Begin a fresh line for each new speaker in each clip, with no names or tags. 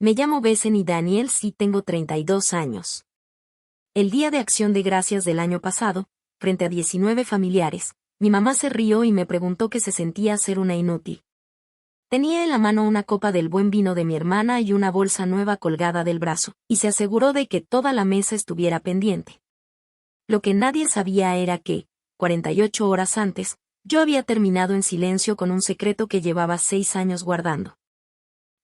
Me llamo Bethany Daniels y tengo 32 años. El Día de Acción de Gracias del año pasado, frente a 19 familiares, mi mamá se rió y me preguntó qué se sentía ser una inútil. Tenía en la mano una copa del buen vino de mi hermana y una bolsa nueva colgada del brazo, y se aseguró de que toda la mesa estuviera pendiente. Lo que nadie sabía era que, 48 horas antes, yo había terminado en silencio con un secreto que llevaba 6 años guardando.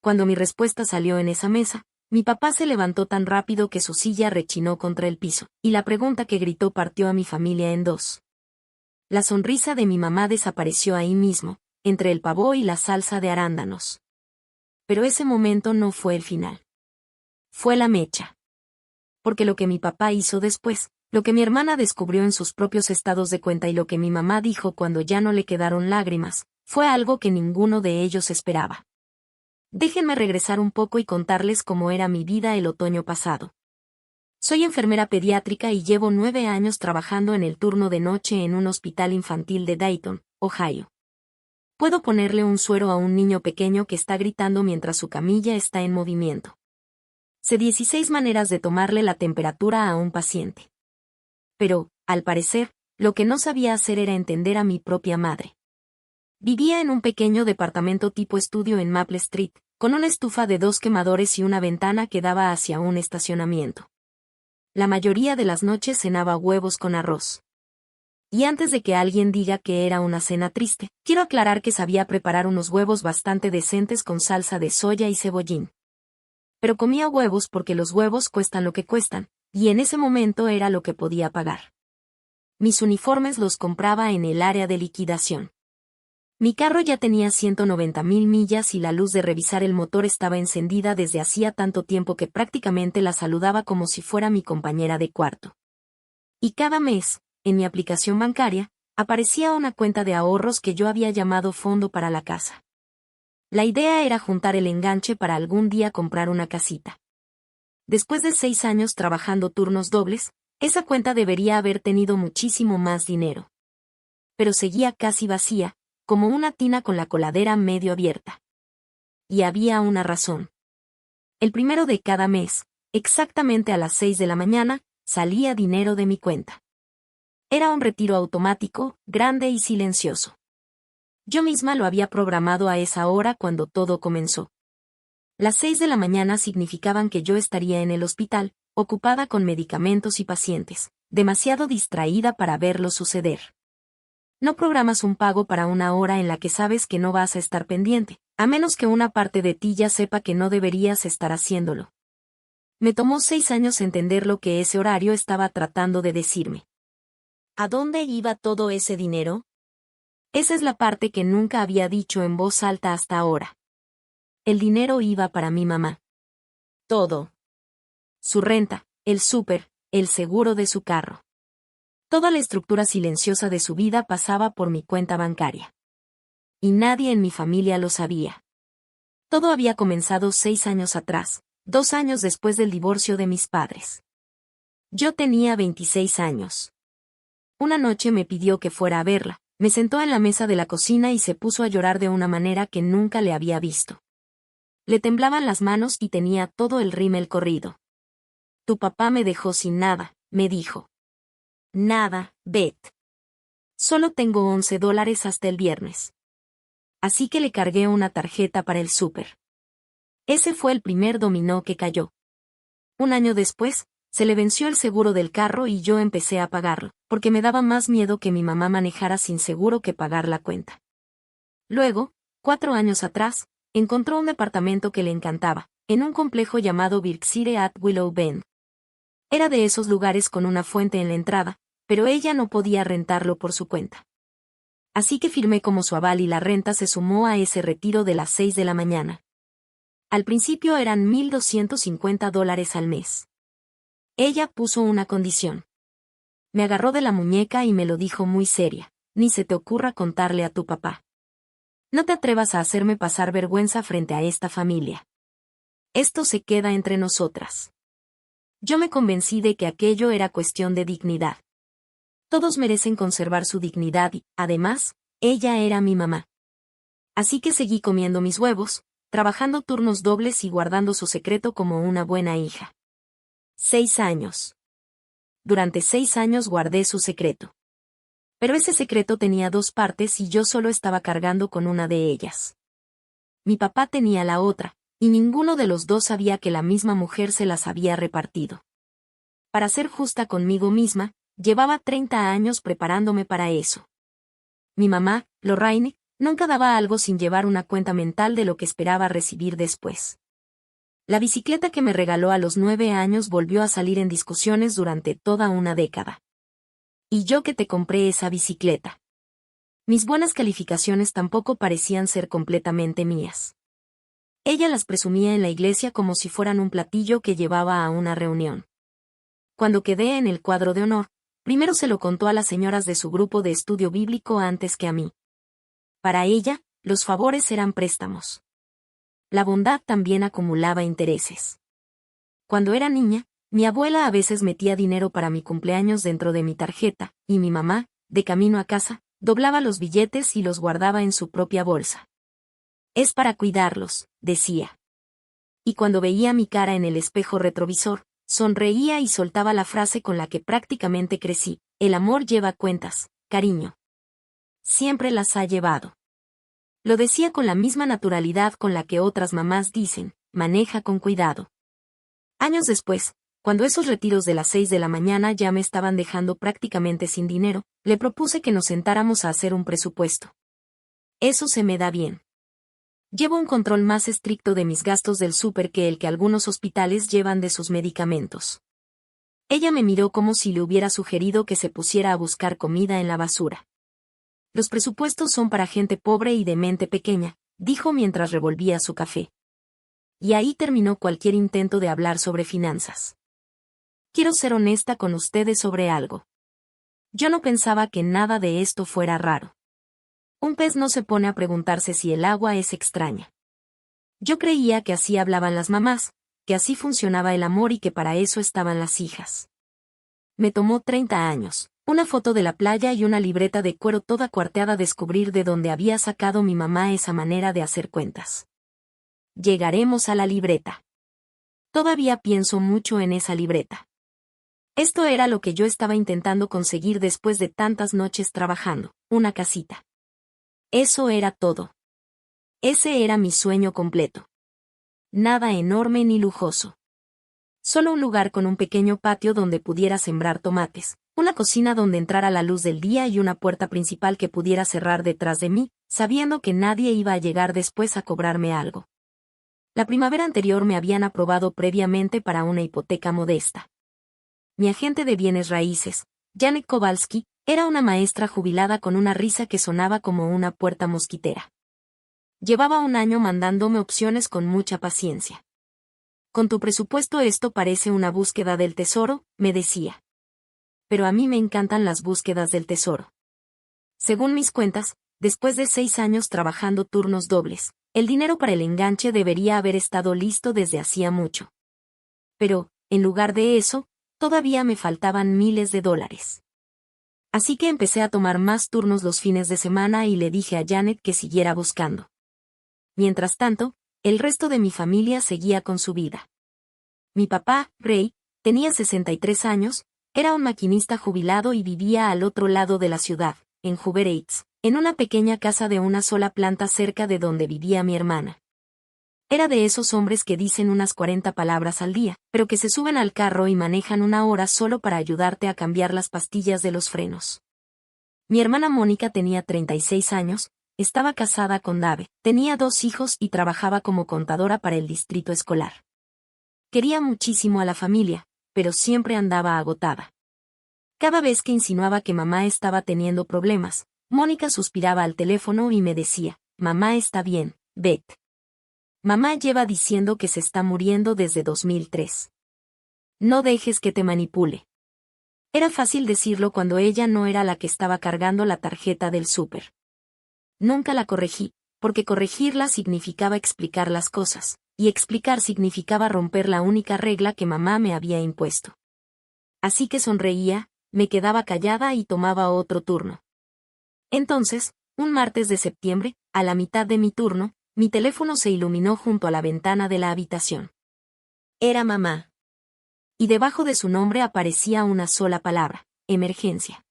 Cuando mi respuesta salió en esa mesa, mi papá se levantó tan rápido que su silla rechinó contra el piso, y la pregunta que gritó partió a mi familia en dos. La sonrisa de mi mamá desapareció ahí mismo, entre el pavó y la salsa de arándanos. Pero ese momento no fue el final. Fue la mecha. Porque lo que mi papá hizo después, lo que mi hermana descubrió en sus propios estados de cuenta y lo que mi mamá dijo cuando ya no le quedaron lágrimas, fue algo que ninguno de ellos esperaba. Déjenme regresar un poco y contarles cómo era mi vida el otoño pasado. Soy enfermera pediátrica y llevo 9 años trabajando en el turno de noche en un hospital infantil de Dayton, Ohio. Puedo ponerle un suero a un niño pequeño que está gritando mientras su camilla está en movimiento. Sé 16 maneras de tomarle la temperatura a un paciente. Pero, al parecer, lo que no sabía hacer era entender a mi propia madre. Vivía en un pequeño departamento tipo estudio en Maple Street, con una estufa de 2 quemadores y una ventana que daba hacia un estacionamiento. La mayoría de las noches cenaba huevos con arroz. Y antes de que alguien diga que era una cena triste, quiero aclarar que sabía preparar unos huevos bastante decentes con salsa de soya y cebollín. Pero comía huevos porque los huevos cuestan lo que cuestan, y en ese momento era lo que podía pagar. Mis uniformes los compraba en el área de liquidación. Mi carro ya tenía 190,000 millas y la luz de revisar el motor estaba encendida desde hacía tanto tiempo que prácticamente la saludaba como si fuera mi compañera de cuarto. Y cada mes, en mi aplicación bancaria, aparecía una cuenta de ahorros que yo había llamado Fondo para la Casa. La idea era juntar el enganche para algún día comprar una casita. Después de 6 años trabajando turnos dobles, esa cuenta debería haber tenido muchísimo más dinero. Pero seguía casi vacía, como una tina con la coladera medio abierta. Y había una razón. El primero de cada mes, exactamente a las 6 de la mañana, salía dinero de mi cuenta. Era un retiro automático, grande y silencioso. Yo misma lo había programado a esa hora cuando todo comenzó. Las 6 de la mañana significaban que yo estaría en el hospital, ocupada con medicamentos y pacientes, demasiado distraída para verlo suceder. No programas un pago para una hora en la que sabes que no vas a estar pendiente, a menos que una parte de ti ya sepa que no deberías estar haciéndolo. Me tomó 6 años entender lo que ese horario estaba tratando de decirme. ¿A dónde iba todo ese dinero? Esa es la parte que nunca había dicho en voz alta hasta ahora. El dinero iba para mi mamá. Todo. Su renta, el súper, el seguro de su carro. Toda la estructura silenciosa de su vida pasaba por mi cuenta bancaria. Y nadie en mi familia lo sabía. Todo había comenzado 6 años atrás, 2 años después del divorcio de mis padres. Yo tenía 26 años. Una noche me pidió que fuera a verla, me sentó en la mesa de la cocina y se puso a llorar de una manera que nunca le había visto. Le temblaban las manos y tenía todo el rímel corrido. Tu papá me dejó sin nada, me dijo. Nada, Beth. Solo tengo $11 hasta el viernes. Así que le cargué una tarjeta para el súper. Ese fue el primer dominó que cayó. Un año después, se le venció el seguro del carro y yo empecé a pagarlo, porque me daba más miedo que mi mamá manejara sin seguro que pagar la cuenta. Luego, 4 años atrás, encontró un departamento que le encantaba, en un complejo llamado Berkshire at Willow Bend. Era de esos lugares con una fuente en la entrada, pero ella no podía rentarlo por su cuenta. Así que firmé como su aval y la renta se sumó a ese retiro de las 6 de la mañana. Al principio eran $1,250 al mes. Ella puso una condición. Me agarró de la muñeca y me lo dijo muy seria, ni se te ocurra contarle a tu papá. No te atrevas a hacerme pasar vergüenza frente a esta familia. Esto se queda entre nosotras. Yo me convencí de que aquello era cuestión de dignidad. Todos merecen conservar su dignidad y, además, ella era mi mamá. Así que seguí comiendo mis huevos, trabajando turnos dobles y guardando su secreto como una buena hija. 6 años. Durante 6 años guardé su secreto. Pero ese secreto tenía 2 partes y yo solo estaba cargando con una de ellas. Mi papá tenía la otra, y ninguno de los dos sabía que la misma mujer se las había repartido. Para ser justa conmigo misma, llevaba 30 años preparándome para eso. Mi mamá, Lorraine, nunca daba algo sin llevar una cuenta mental de lo que esperaba recibir después. La bicicleta que me regaló a los 9 años volvió a salir en discusiones durante toda una década. ¿Y yo que te compré esa bicicleta? Mis buenas calificaciones tampoco parecían ser completamente mías. Ella las presumía en la iglesia como si fueran un platillo que llevaba a una reunión. Cuando quedé en el cuadro de honor, primero se lo contó a las señoras de su grupo de estudio bíblico antes que a mí. Para ella, los favores eran préstamos. La bondad también acumulaba intereses. Cuando era niña, mi abuela a veces metía dinero para mi cumpleaños dentro de mi tarjeta, y mi mamá, de camino a casa, doblaba los billetes y los guardaba en su propia bolsa. Es para cuidarlos, decía. Y cuando veía mi cara en el espejo retrovisor, sonreía y soltaba la frase con la que prácticamente crecí: el amor lleva cuentas, cariño. Siempre las ha llevado. Lo decía con la misma naturalidad con la que otras mamás dicen: maneja con cuidado. Años después, cuando esos retiros de las 6 de la mañana ya me estaban dejando prácticamente sin dinero, le propuse que nos sentáramos a hacer un presupuesto. Eso se me da bien. Llevo un control más estricto de mis gastos del súper que el que algunos hospitales llevan de sus medicamentos. Ella me miró como si le hubiera sugerido que se pusiera a buscar comida en la basura. Los presupuestos son para gente pobre y de mente pequeña, dijo mientras revolvía su café. Y ahí terminó cualquier intento de hablar sobre finanzas. Quiero ser honesta con ustedes sobre algo. Yo no pensaba que nada de esto fuera raro. Un pez no se pone a preguntarse si el agua es extraña. Yo creía que así hablaban las mamás, que así funcionaba el amor y que para eso estaban las hijas. Me tomó 30 años, una foto de la playa y una libreta de cuero toda cuarteada descubrir de dónde había sacado mi mamá esa manera de hacer cuentas. Llegaremos a la libreta. Todavía pienso mucho en esa libreta. Esto era lo que yo estaba intentando conseguir después de tantas noches trabajando, una casita. Eso era todo. Ese era mi sueño completo. Nada enorme ni lujoso. Solo un lugar con un pequeño patio donde pudiera sembrar tomates, una cocina donde entrara la luz del día y una puerta principal que pudiera cerrar detrás de mí, sabiendo que nadie iba a llegar después a cobrarme algo. La primavera anterior me habían aprobado previamente para una hipoteca modesta. Mi agente de bienes raíces, Janet Kowalski, era una maestra jubilada con una risa que sonaba como una puerta mosquitera. Llevaba un año mandándome opciones con mucha paciencia. Con tu presupuesto esto parece una búsqueda del tesoro, me decía. Pero a mí me encantan las búsquedas del tesoro. Según mis cuentas, después de 6 años trabajando turnos dobles, el dinero para el enganche debería haber estado listo desde hacía mucho. Pero, en lugar de eso, todavía me faltaban miles de dólares. Así que empecé a tomar más turnos los fines de semana y le dije a Janet que siguiera buscando. Mientras tanto, el resto de mi familia seguía con su vida. Mi papá, Ray, tenía 63 años, era un maquinista jubilado y vivía al otro lado de la ciudad, en Hoover Heights, en una pequeña casa de una sola planta cerca de donde vivía mi hermana. Era de esos hombres que dicen unas 40 palabras al día, pero que se suben al carro y manejan 1 hora solo para ayudarte a cambiar las pastillas de los frenos. Mi hermana Mónica tenía 36 años, estaba casada con Dave, tenía 2 hijos y trabajaba como contadora para el distrito escolar. Quería muchísimo a la familia, pero siempre andaba agotada. Cada vez que insinuaba que mamá estaba teniendo problemas, Mónica suspiraba al teléfono y me decía: mamá está bien, Beth. Mamá lleva diciendo que se está muriendo desde 2003. No dejes que te manipule. Era fácil decirlo cuando ella no era la que estaba cargando la tarjeta del súper. Nunca la corregí, porque corregirla significaba explicar las cosas, y explicar significaba romper la única regla que mamá me había impuesto. Así que sonreía, me quedaba callada y tomaba otro turno. Entonces, un martes de septiembre, a la mitad de mi turno, Mi teléfono se iluminó junto a la ventana de la habitación. Era mamá. Y debajo de su nombre aparecía una sola palabra: emergencia.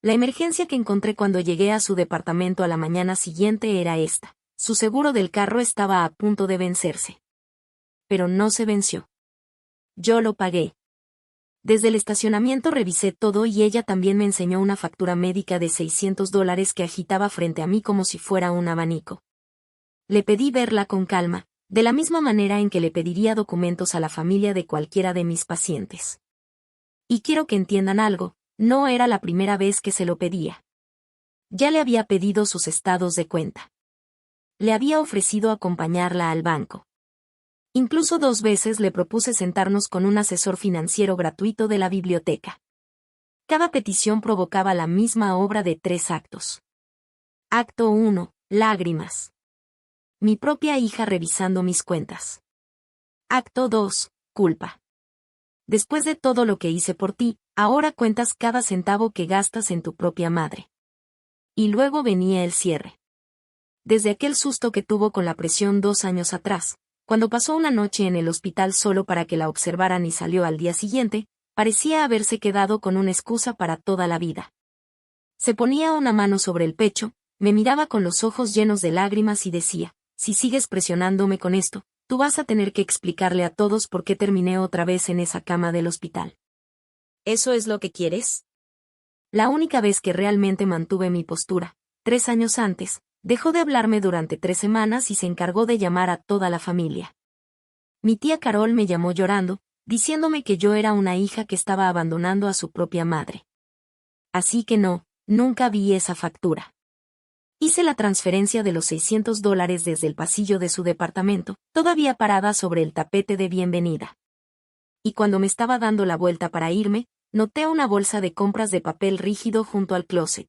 La emergencia que encontré cuando llegué a su departamento a la mañana siguiente era esta: su seguro del carro estaba a punto de vencerse. Pero no se venció. Yo lo pagué. Desde el estacionamiento revisé todo y ella también me enseñó una factura médica de $600 que agitaba frente a mí como si fuera un abanico. Le pedí verla con calma, de la misma manera en que le pediría documentos a la familia de cualquiera de mis pacientes. Y quiero que entiendan algo, no era la primera vez que se lo pedía. Ya le había pedido sus estados de cuenta. Le había ofrecido acompañarla al banco. Incluso 2 veces le propuse sentarnos con un asesor financiero gratuito de la biblioteca. Cada petición provocaba la misma obra de 3 actos. Acto 1, lágrimas. Mi propia hija revisando mis cuentas. Acto 2, culpa. Después de todo lo que hice por ti, ahora cuentas cada centavo que gastas en tu propia madre. Y luego venía el cierre. Desde aquel susto que tuvo con la presión 2 años atrás, cuando pasó una noche en el hospital solo para que la observaran y salió al día siguiente, parecía haberse quedado con una excusa para toda la vida. Se ponía una mano sobre el pecho, me miraba con los ojos llenos de lágrimas y decía: si sigues presionándome con esto, tú vas a tener que explicarle a todos por qué terminé otra vez en esa cama del hospital. ¿Eso es lo que quieres? La única vez que realmente mantuve mi postura, 3 años antes, dejó de hablarme durante 3 semanas y se encargó de llamar a toda la familia. Mi tía Carol me llamó llorando, diciéndome que yo era una hija que estaba abandonando a su propia madre. Así que no, nunca vi esa factura. Hice la transferencia de los $600 desde el pasillo de su departamento, todavía parada sobre el tapete de bienvenida. Y cuando me estaba dando la vuelta para irme, noté una bolsa de compras de papel rígido junto al closet.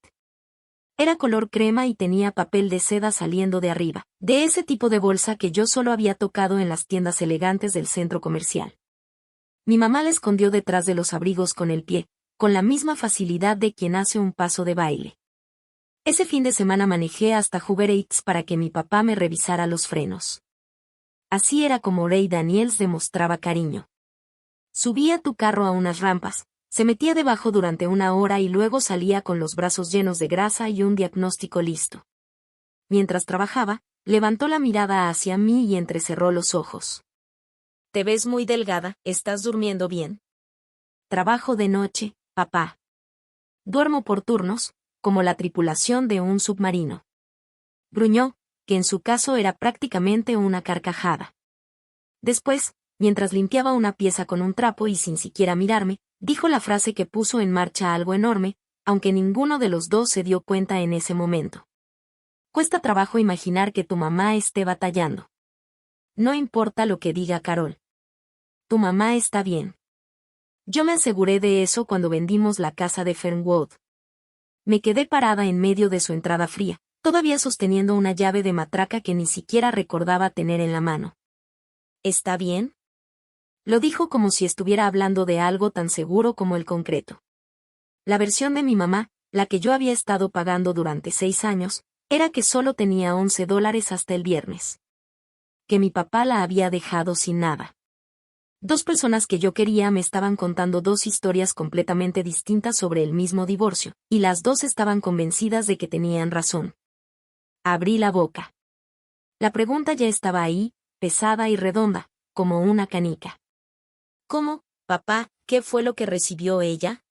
Era color crema y tenía papel de seda saliendo de arriba, de ese tipo de bolsa que yo solo había tocado en las tiendas elegantes del centro comercial. Mi mamá la escondió detrás de los abrigos con el pie, con la misma facilidad de quien hace un paso de baile. Ese fin de semana manejé hasta Hoover Eats para que mi papá me revisara los frenos. Así era como Ray Daniels demostraba cariño. Subía tu carro a unas rampas, se metía debajo durante 1 hora y luego salía con los brazos llenos de grasa y un diagnóstico listo. Mientras trabajaba, levantó la mirada hacia mí y entrecerró los ojos. Te ves muy delgada, ¿estás durmiendo bien? Trabajo de noche, papá. Duermo por turnos, como la tripulación de un submarino. Gruñó, que en su caso era prácticamente una carcajada. Después, mientras limpiaba una pieza con un trapo y sin siquiera mirarme, dijo la frase que puso en marcha algo enorme, aunque ninguno de los dos se dio cuenta en ese momento. Cuesta trabajo imaginar que tu mamá esté batallando. No importa lo que diga Carol. Tu mamá está bien. Yo me aseguré de eso cuando vendimos la casa de Fernwood. Me quedé parada en medio de su entrada fría, todavía sosteniendo una llave de matraca que ni siquiera recordaba tener en la mano. ¿Está bien? Lo dijo como si estuviera hablando de algo tan seguro como el concreto. La versión de mi mamá, la que yo había estado pagando durante 6 años, era que solo tenía $11 hasta el viernes. Que mi papá la había dejado sin nada. 2 personas que yo quería me estaban contando 2 historias completamente distintas sobre el mismo divorcio, y las 2 estaban convencidas de que tenían razón. Abrí la boca. La pregunta ya estaba ahí, pesada y redonda, como una canica. ¿Cómo, papá, qué fue lo que recibió ella?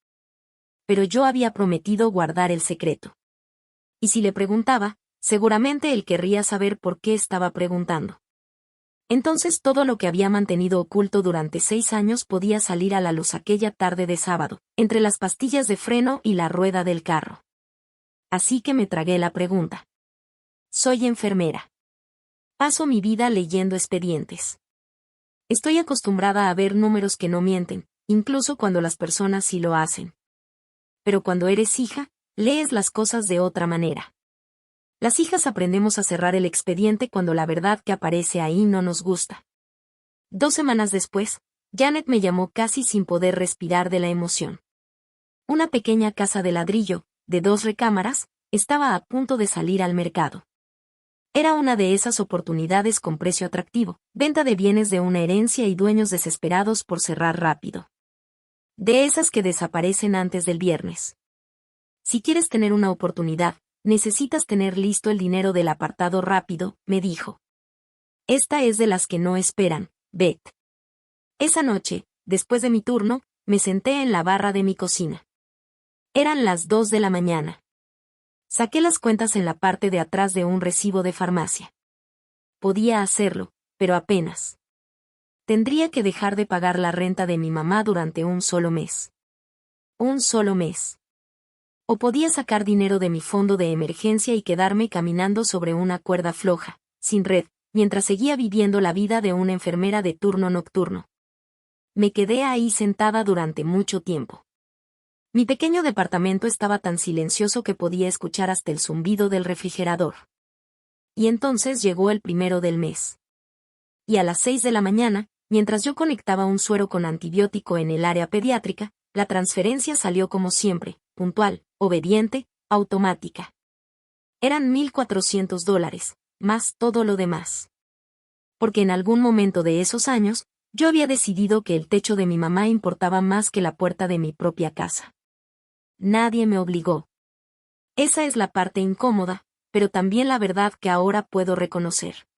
Pero yo había prometido guardar el secreto. Y si le preguntaba, seguramente él querría saber por qué estaba preguntando. Entonces todo lo que había mantenido oculto durante 6 años podía salir a la luz aquella tarde de sábado, entre las pastillas de freno y la rueda del carro. Así que me tragué la pregunta. Soy enfermera. Paso mi vida leyendo expedientes. Estoy acostumbrada a ver números que no mienten, incluso cuando las personas sí lo hacen. Pero cuando eres hija, lees las cosas de otra manera. Las hijas aprendemos a cerrar el expediente cuando la verdad que aparece ahí no nos gusta. 2 semanas después, Janet me llamó casi sin poder respirar de la emoción. Una pequeña casa de ladrillo, de 2 recámaras, estaba a punto de salir al mercado. Era una de esas oportunidades con precio atractivo, venta de bienes de una herencia y dueños desesperados por cerrar rápido. De esas que desaparecen antes del viernes. Si quieres tener una oportunidad, necesitas tener listo el dinero del apartado rápido, me dijo. Esta es de las que no esperan, Beth. Esa noche, después de mi turno, me senté en la barra de mi cocina. Eran las 2 de la mañana. Saqué las cuentas en la parte de atrás de un recibo de farmacia. Podía hacerlo, pero apenas. Tendría que dejar de pagar la renta de mi mamá durante un solo mes. Un solo mes. O podía sacar dinero de mi fondo de emergencia y quedarme caminando sobre una cuerda floja, sin red, mientras seguía viviendo la vida de una enfermera de turno nocturno. Me quedé ahí sentada durante mucho tiempo. Mi pequeño departamento estaba tan silencioso que podía escuchar hasta el zumbido del refrigerador. Y entonces llegó el 1 del mes. Y a las 6 de la mañana, mientras yo conectaba un suero con antibiótico en el área pediátrica, la transferencia salió como siempre, puntual, obediente, automática. Eran $1,400, más todo lo demás. Porque en algún momento de esos años, yo había decidido que el techo de mi mamá importaba más que la puerta de mi propia casa. Nadie me obligó. Esa es la parte incómoda, pero también la verdad que ahora puedo reconocer.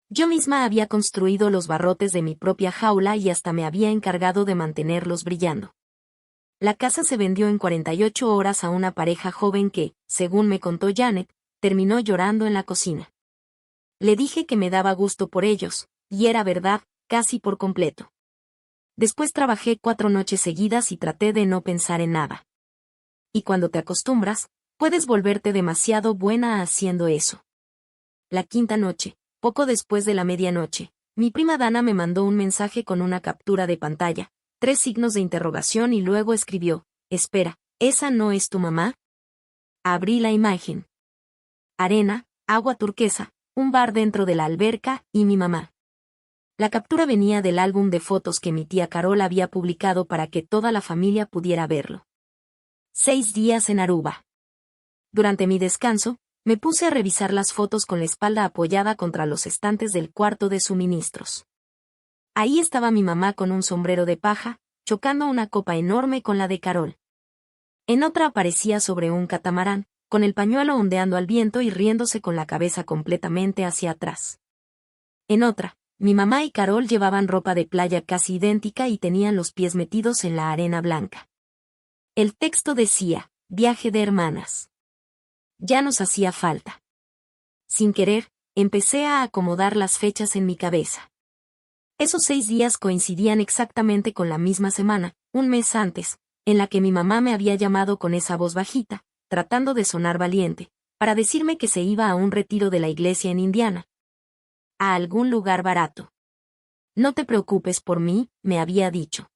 Yo misma había construido los barrotes de mi propia jaula y hasta me había encargado de mantenerlos brillando. La casa se vendió en 48 horas a una pareja joven que, según me contó Janet, terminó llorando en la cocina. Le dije que me daba gusto por ellos, y era verdad, casi por completo. Después trabajé 4 noches seguidas y traté de no pensar en nada. Y cuando te acostumbras, puedes volverte demasiado buena haciendo eso. La quinta noche, poco después de la medianoche, mi prima Dana me mandó un mensaje con una captura de pantalla, 3 signos de interrogación y luego escribió, espera, ¿esa no es tu mamá? Abrí la imagen. Arena, agua turquesa, un bar dentro de la alberca y mi mamá. La captura venía del álbum de fotos que mi tía Carol había publicado para que toda la familia pudiera verlo. 6 días en Aruba. Durante mi descanso, me puse a revisar las fotos con la espalda apoyada contra los estantes del cuarto de suministros. Ahí estaba mi mamá con un sombrero de paja, chocando una copa enorme con la de Carol. En otra aparecía sobre un catamarán, con el pañuelo ondeando al viento y riéndose con la cabeza completamente hacia atrás. En otra, mi mamá y Carol llevaban ropa de playa casi idéntica y tenían los pies metidos en la arena blanca. El texto decía, viaje de hermanas. Ya nos hacía falta. Sin querer, empecé a acomodar las fechas en mi cabeza. Esos 6 días coincidían exactamente con la misma semana, un mes antes, en la que mi mamá me había llamado con esa voz bajita, tratando de sonar valiente, para decirme que se iba a un retiro de la iglesia en Indiana. A algún lugar barato. No te preocupes por mí, me había dicho.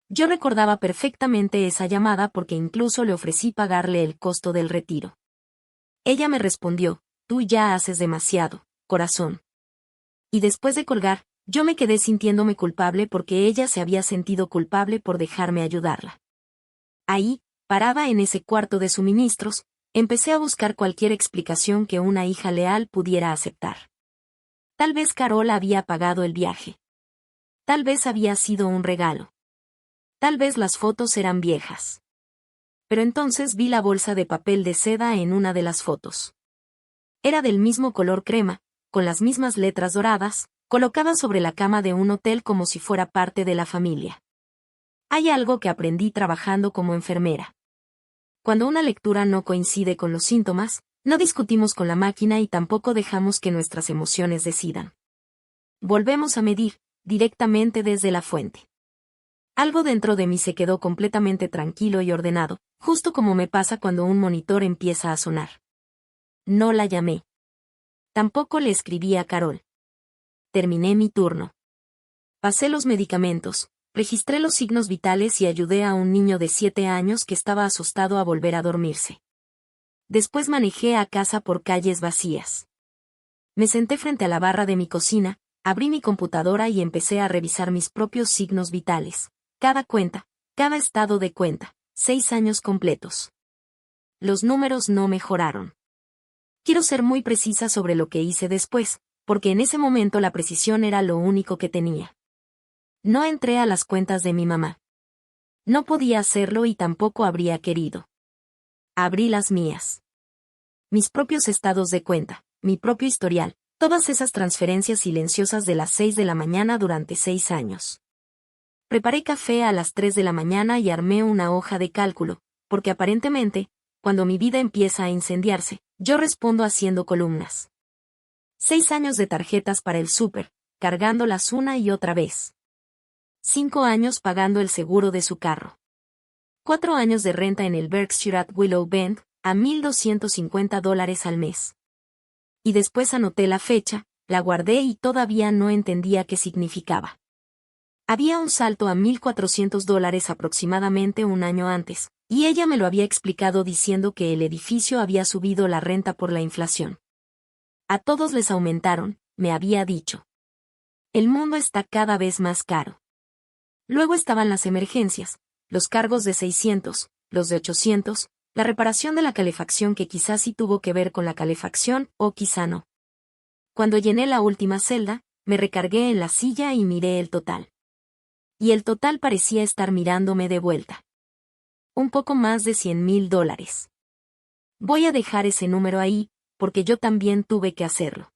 Yo recordaba perfectamente esa llamada porque incluso le ofrecí pagarle el costo del retiro. Ella me respondió, tú ya haces demasiado, corazón. Y después de colgar, yo me quedé sintiéndome culpable porque ella se había sentido culpable por dejarme ayudarla. Ahí, parada en ese cuarto de suministros, empecé a buscar cualquier explicación que una hija leal pudiera aceptar. Tal vez Carol había pagado el viaje. Tal vez había sido un regalo. Tal vez las fotos eran viejas. Pero entonces vi la bolsa de papel de seda en una de las fotos. Era del mismo color crema, con las mismas letras doradas, colocada sobre la cama de un hotel como si fuera parte de la familia. Hay algo que aprendí trabajando como enfermera. Cuando una lectura no coincide con los síntomas, no discutimos con la máquina y tampoco dejamos que nuestras emociones decidan. Volvemos a medir, directamente desde la fuente. Algo dentro de mí se quedó completamente tranquilo y ordenado, justo como me pasa cuando un monitor empieza a sonar. No la llamé. Tampoco le escribí a Carol. Terminé mi turno. Pasé los medicamentos, registré los signos vitales y ayudé a un niño de 7 años que estaba asustado a volver a dormirse. Después manejé a casa por calles vacías. Me senté frente a la barra de mi cocina, abrí mi computadora y empecé a revisar mis propios signos vitales. Cada cuenta, cada estado de cuenta, 6 años completos. Los números no mejoraron. Quiero ser muy precisa sobre lo que hice después, porque en ese momento la precisión era lo único que tenía. No entré a las cuentas de mi mamá. No podía hacerlo y tampoco habría querido. Abrí las mías. Mis propios estados de cuenta, mi propio historial, todas esas transferencias silenciosas de las 6 de la mañana durante 6 años. Preparé café a las 3 de la mañana y armé una hoja de cálculo, porque aparentemente, cuando mi vida empieza a incendiarse, yo respondo haciendo columnas. 6 años de tarjetas para el súper, cargándolas una y otra vez. 5 años pagando el seguro de su carro. 4 años de renta en el Berkshire at Willow Bend, a $1,250 al mes. Y después anoté la fecha, la guardé y todavía no entendía qué significaba. Había un salto a $1,400 aproximadamente un año antes, y ella me lo había explicado diciendo que el edificio había subido la renta por la inflación. A todos les aumentaron, me había dicho. El mundo está cada vez más caro. Luego estaban las emergencias, los cargos de 600, los de 800, la reparación de la calefacción que quizás sí tuvo que ver con la calefacción o quizá no. Cuando llené la última celda, me recargué en la silla y miré el total. Y el total parecía estar mirándome de vuelta. Un poco más de $100,000. Voy a dejar ese número ahí, porque yo también tuve que hacerlo.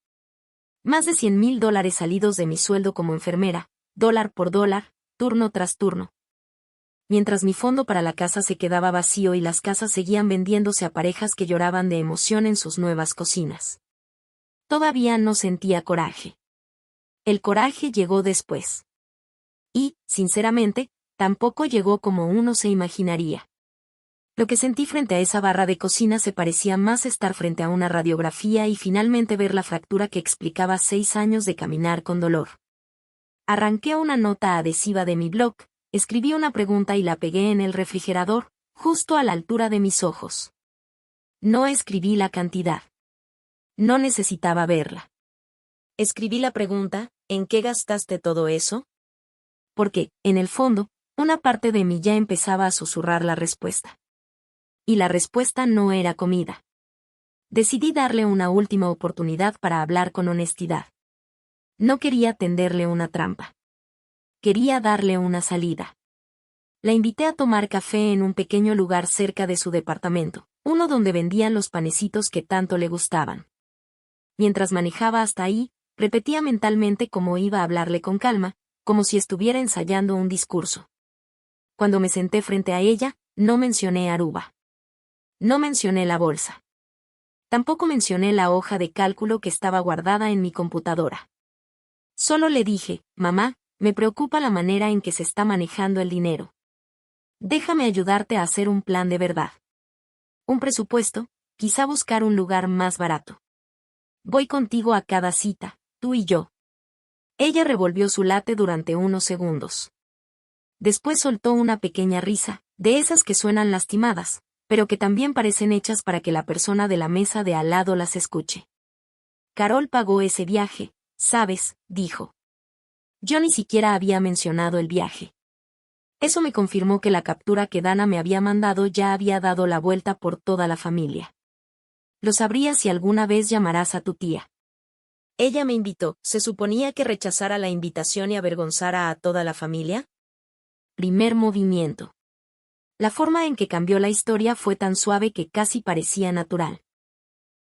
Más de $100,000 salidos de mi sueldo como enfermera, dólar por dólar, turno tras turno. Mientras mi fondo para la casa se quedaba vacío y las casas seguían vendiéndose a parejas que lloraban de emoción en sus nuevas cocinas. Todavía no sentía coraje. El coraje llegó después. Y, sinceramente, tampoco llegó como uno se imaginaría. Lo que sentí frente a esa barra de cocina se parecía más estar frente a una radiografía y finalmente ver la fractura que explicaba 6 años de caminar con dolor. Arranqué una nota adhesiva de mi blog, escribí una pregunta y la pegué en el refrigerador, justo a la altura de mis ojos. No escribí la cantidad. No necesitaba verla. Escribí la pregunta, ¿en qué gastaste todo eso? Porque, en el fondo, una parte de mí ya empezaba a susurrar la respuesta. Y la respuesta no era comida. Decidí darle una última oportunidad para hablar con honestidad. No quería tenderle una trampa. Quería darle una salida. La invité a tomar café en un pequeño lugar cerca de su departamento, uno donde vendían los panecitos que tanto le gustaban. Mientras manejaba hasta ahí, repetía mentalmente cómo iba a hablarle con calma, como si estuviera ensayando un discurso. Cuando me senté frente a ella, no mencioné Aruba. No mencioné la bolsa. Tampoco mencioné la hoja de cálculo que estaba guardada en mi computadora. Solo le dije, mamá, me preocupa la manera en que se está manejando el dinero. Déjame ayudarte a hacer un plan de verdad. Un presupuesto, quizá buscar un lugar más barato. Voy contigo a cada cita, tú y yo. Ella revolvió su latte durante unos segundos. Después soltó una pequeña risa, de esas que suenan lastimadas, pero que también parecen hechas para que la persona de la mesa de al lado las escuche. Carol pagó ese viaje, ¿sabes?, dijo. Yo ni siquiera había mencionado el viaje. Eso me confirmó que la captura que Dana me había mandado ya había dado la vuelta por toda la familia. Lo sabrías si alguna vez llamarás a tu tía. Ella me invitó, ¿se suponía que rechazara la invitación y avergonzara a toda la familia? Primer movimiento. La forma en que cambió la historia fue tan suave que casi parecía natural.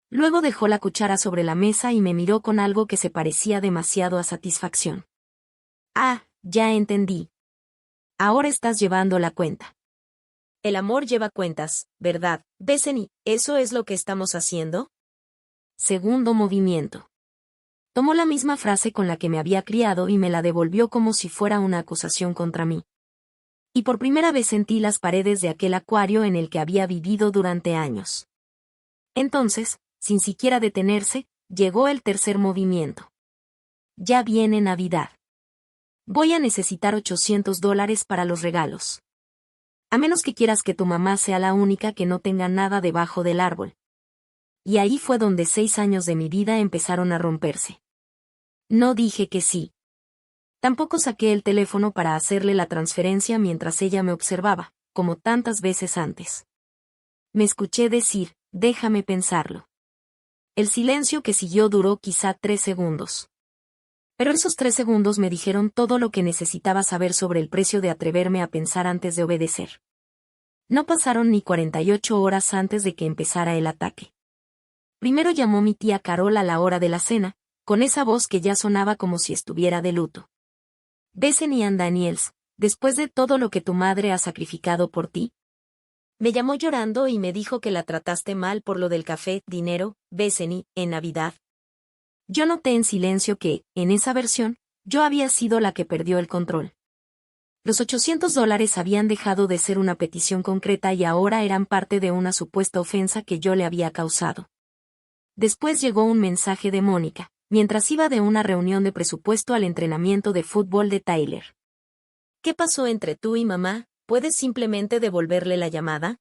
Luego dejó la cuchara sobre la mesa y me miró con algo que se parecía demasiado a satisfacción. Ah, ya entendí. Ahora estás llevando la cuenta. El amor lleva cuentas, ¿verdad, Bethany? ¿Eso es lo que estamos haciendo? Segundo movimiento. Tomó la misma frase con la que me había criado y me la devolvió como si fuera una acusación contra mí. Y por primera vez sentí las paredes de aquel acuario en el que había vivido durante años. Entonces, sin siquiera detenerse, llegó el tercer movimiento. Ya viene Navidad. Voy a necesitar $800 para los regalos. A menos que quieras que tu mamá sea la única que no tenga nada debajo del árbol. Y ahí fue donde 6 años de mi vida empezaron a romperse. No dije que sí. Tampoco saqué el teléfono para hacerle la transferencia mientras ella me observaba, como tantas veces antes. Me escuché decir, déjame pensarlo. El silencio que siguió duró quizá 3 segundos. Pero esos 3 segundos me dijeron todo lo que necesitaba saber sobre el precio de atreverme a pensar antes de obedecer. No pasaron ni 48 horas antes de que empezara el ataque. Primero llamó mi tía Carol a la hora de la cena, con esa voz que ya sonaba como si estuviera de luto. Bethany Ann Daniels, después de todo lo que tu madre ha sacrificado por ti. Me llamó llorando y me dijo que la trataste mal por lo del café, dinero, Bethany, en Navidad. Yo noté en silencio que, en esa versión, yo había sido la que perdió el control. Los $800 habían dejado de ser una petición concreta y ahora eran parte de una supuesta ofensa que yo le había causado. Después llegó un mensaje de Mónica, mientras iba de una reunión de presupuesto al entrenamiento de fútbol de Tyler. ¿Qué pasó entre tú y mamá? ¿Puedes simplemente devolverle la llamada?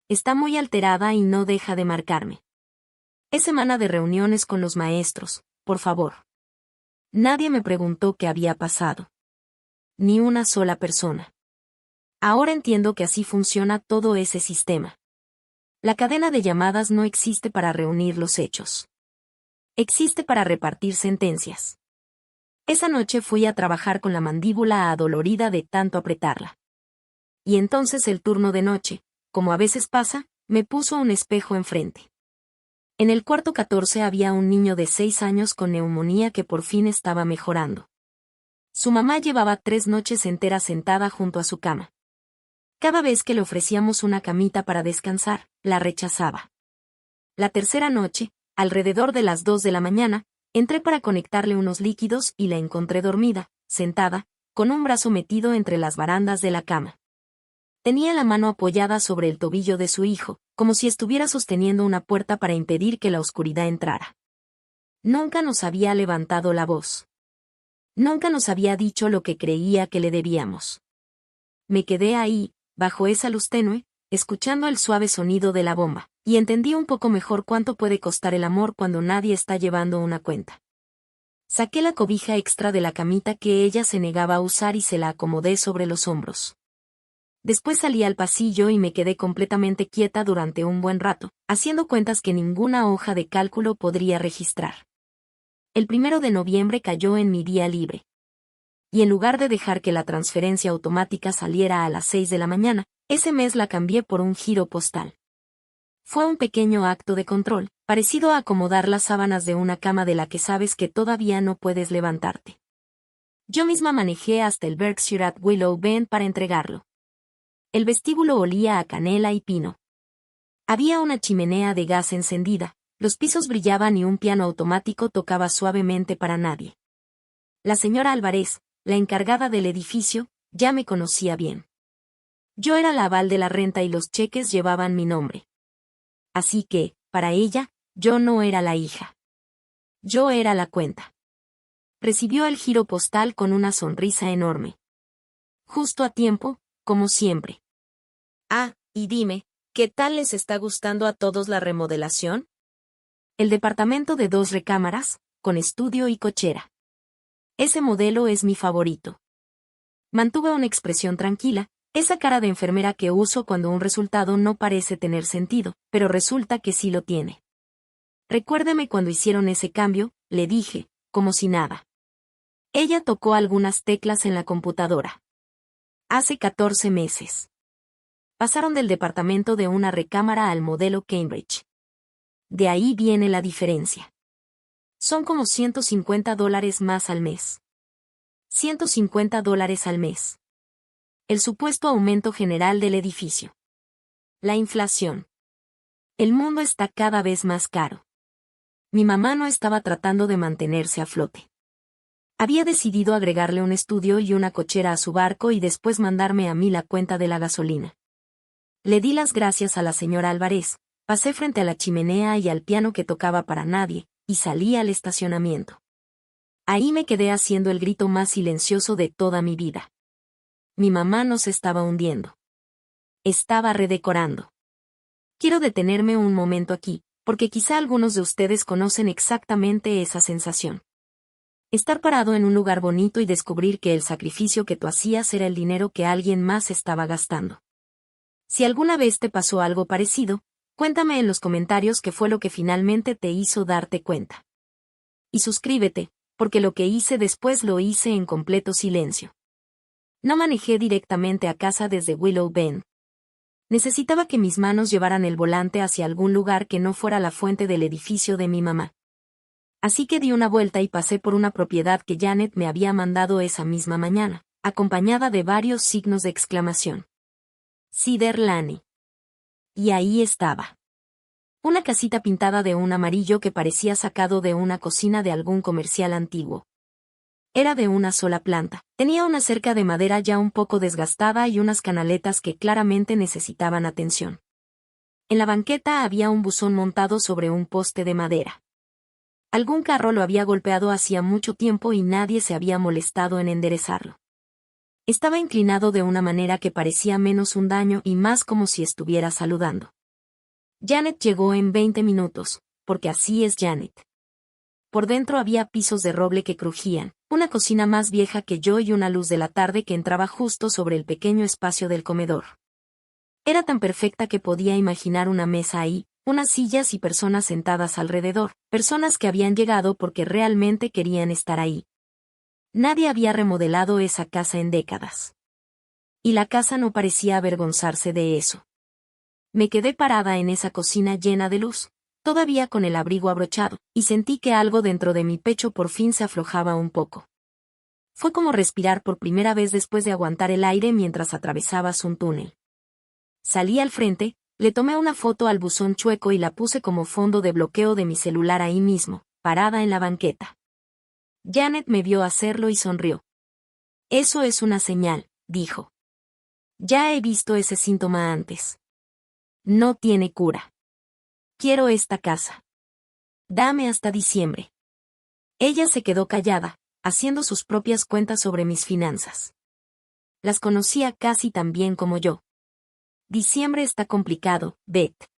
Está muy alterada y no deja de marcarme. Es semana de reuniones con los maestros, por favor. Nadie me preguntó qué había pasado. Ni una sola persona. Ahora entiendo que así funciona todo ese sistema. La cadena de llamadas no existe para reunir los hechos. Existe para repartir sentencias. Esa noche fui a trabajar con la mandíbula adolorida de tanto apretarla. Y entonces el turno de noche, como a veces pasa, me puso un espejo enfrente. En el cuarto 14 había un niño de 6 años con neumonía que por fin estaba mejorando. Su mamá llevaba 3 noches enteras sentada junto a su cama. Cada vez que le ofrecíamos una camita para descansar, la rechazaba. La tercera noche, alrededor de las 2 de la mañana, entré para conectarle unos líquidos y la encontré dormida, sentada, con un brazo metido entre las barandas de la cama. Tenía la mano apoyada sobre el tobillo de su hijo, como si estuviera sosteniendo una puerta para impedir que la oscuridad entrara. Nunca nos había levantado la voz. Nunca nos había dicho lo que creía que le debíamos. Me quedé ahí, bajo esa luz tenue, escuchando el suave sonido de la bomba, y entendí un poco mejor cuánto puede costar el amor cuando nadie está llevando una cuenta. Saqué la cobija extra de la camita que ella se negaba a usar y se la acomodé sobre los hombros. Después salí al pasillo y me quedé completamente quieta durante un buen rato, haciendo cuentas que ninguna hoja de cálculo podría registrar. El 1 de noviembre cayó en mi día libre. Y en lugar de dejar que la transferencia automática saliera a las 6 de la mañana, ese mes la cambié por un giro postal. Fue un pequeño acto de control, parecido a acomodar las sábanas de una cama de la que sabes que todavía no puedes levantarte. Yo misma manejé hasta el Berkshire at Willow Bend para entregarlo. El vestíbulo olía a canela y pino. Había una chimenea de gas encendida, los pisos brillaban y un piano automático tocaba suavemente para nadie. La señora Álvarez, la encargada del edificio, ya me conocía bien. Yo era la aval de la renta y los cheques llevaban mi nombre. Así que, para ella, yo no era la hija. Yo era la cuenta. Recibió el giro postal con una sonrisa enorme. Justo a tiempo, como siempre. Ah, y dime, ¿qué tal les está gustando a todos la remodelación? El departamento de 2 recámaras, con estudio y cochera. Ese modelo es mi favorito. Mantuve una expresión tranquila, esa cara de enfermera que uso cuando un resultado no parece tener sentido, pero resulta que sí lo tiene. Recuérdeme cuando hicieron ese cambio, le dije, como si nada. Ella tocó algunas teclas en la computadora. Hace 14 meses. Pasaron del departamento de una recámara al modelo Cambridge. De ahí viene la diferencia. Son como $150 más al mes. $150 al mes. El supuesto aumento general del edificio. La inflación. El mundo está cada vez más caro. Mi mamá no estaba tratando de mantenerse a flote. Había decidido agregarle un estudio y una cochera a su barco y después mandarme a mí la cuenta de la gasolina. Le di las gracias a la señora Álvarez, pasé frente a la chimenea y al piano que tocaba para nadie, y salí al estacionamiento. Ahí me quedé haciendo el grito más silencioso de toda mi vida. Mi mamá no se estaba hundiendo. Estaba redecorando. Quiero detenerme un momento aquí, porque quizá algunos de ustedes conocen exactamente esa sensación. Estar parado en un lugar bonito y descubrir que el sacrificio que tú hacías era el dinero que alguien más estaba gastando. Si alguna vez te pasó algo parecido, Cuéntame en los comentarios qué fue lo que finalmente te hizo darte cuenta. Y suscríbete, porque lo que hice después lo hice en completo silencio. No manejé directamente a casa desde Willow Bend. Necesitaba que mis manos llevaran el volante hacia algún lugar que no fuera la fuente del edificio de mi mamá. Así que di una vuelta y pasé por una propiedad que Janet me había mandado esa misma mañana, acompañada de varios signos de exclamación. Cedar Lane. Y ahí estaba. Una casita pintada de un amarillo que parecía sacado de una cocina de algún comercial antiguo. Era de una sola planta, tenía una cerca de madera ya un poco desgastada y unas canaletas que claramente necesitaban atención. En la banqueta había un buzón montado sobre un poste de madera. Algún carro lo había golpeado hacía mucho tiempo y nadie se había molestado en enderezarlo. Estaba inclinado de una manera que parecía menos un daño y más como si estuviera saludando. Janet llegó en 20 minutos, porque así es Janet. Por dentro había pisos de roble que crujían, una cocina más vieja que yo y una luz de la tarde que entraba justo sobre el pequeño espacio del comedor. Era tan perfecta que podía imaginar una mesa ahí, unas sillas y personas sentadas alrededor, personas que habían llegado porque realmente querían estar ahí. Nadie había remodelado esa casa en décadas. Y la casa no parecía avergonzarse de eso. Me quedé parada en esa cocina llena de luz, todavía con el abrigo abrochado, y sentí que algo dentro de mi pecho por fin se aflojaba un poco. Fue como respirar por primera vez después de aguantar el aire mientras atravesabas un túnel. Salí al frente, le tomé una foto al buzón chueco y la puse como fondo de bloqueo de mi celular ahí mismo, parada en la banqueta. Janet me vio hacerlo y sonrió. Eso es una señal, dijo. Ya he visto ese síntoma antes. No tiene cura. Quiero esta casa. Dame hasta diciembre. Ella se quedó callada, haciendo sus propias cuentas sobre mis finanzas. Las conocía casi tan bien como yo. Diciembre está complicado, Beth.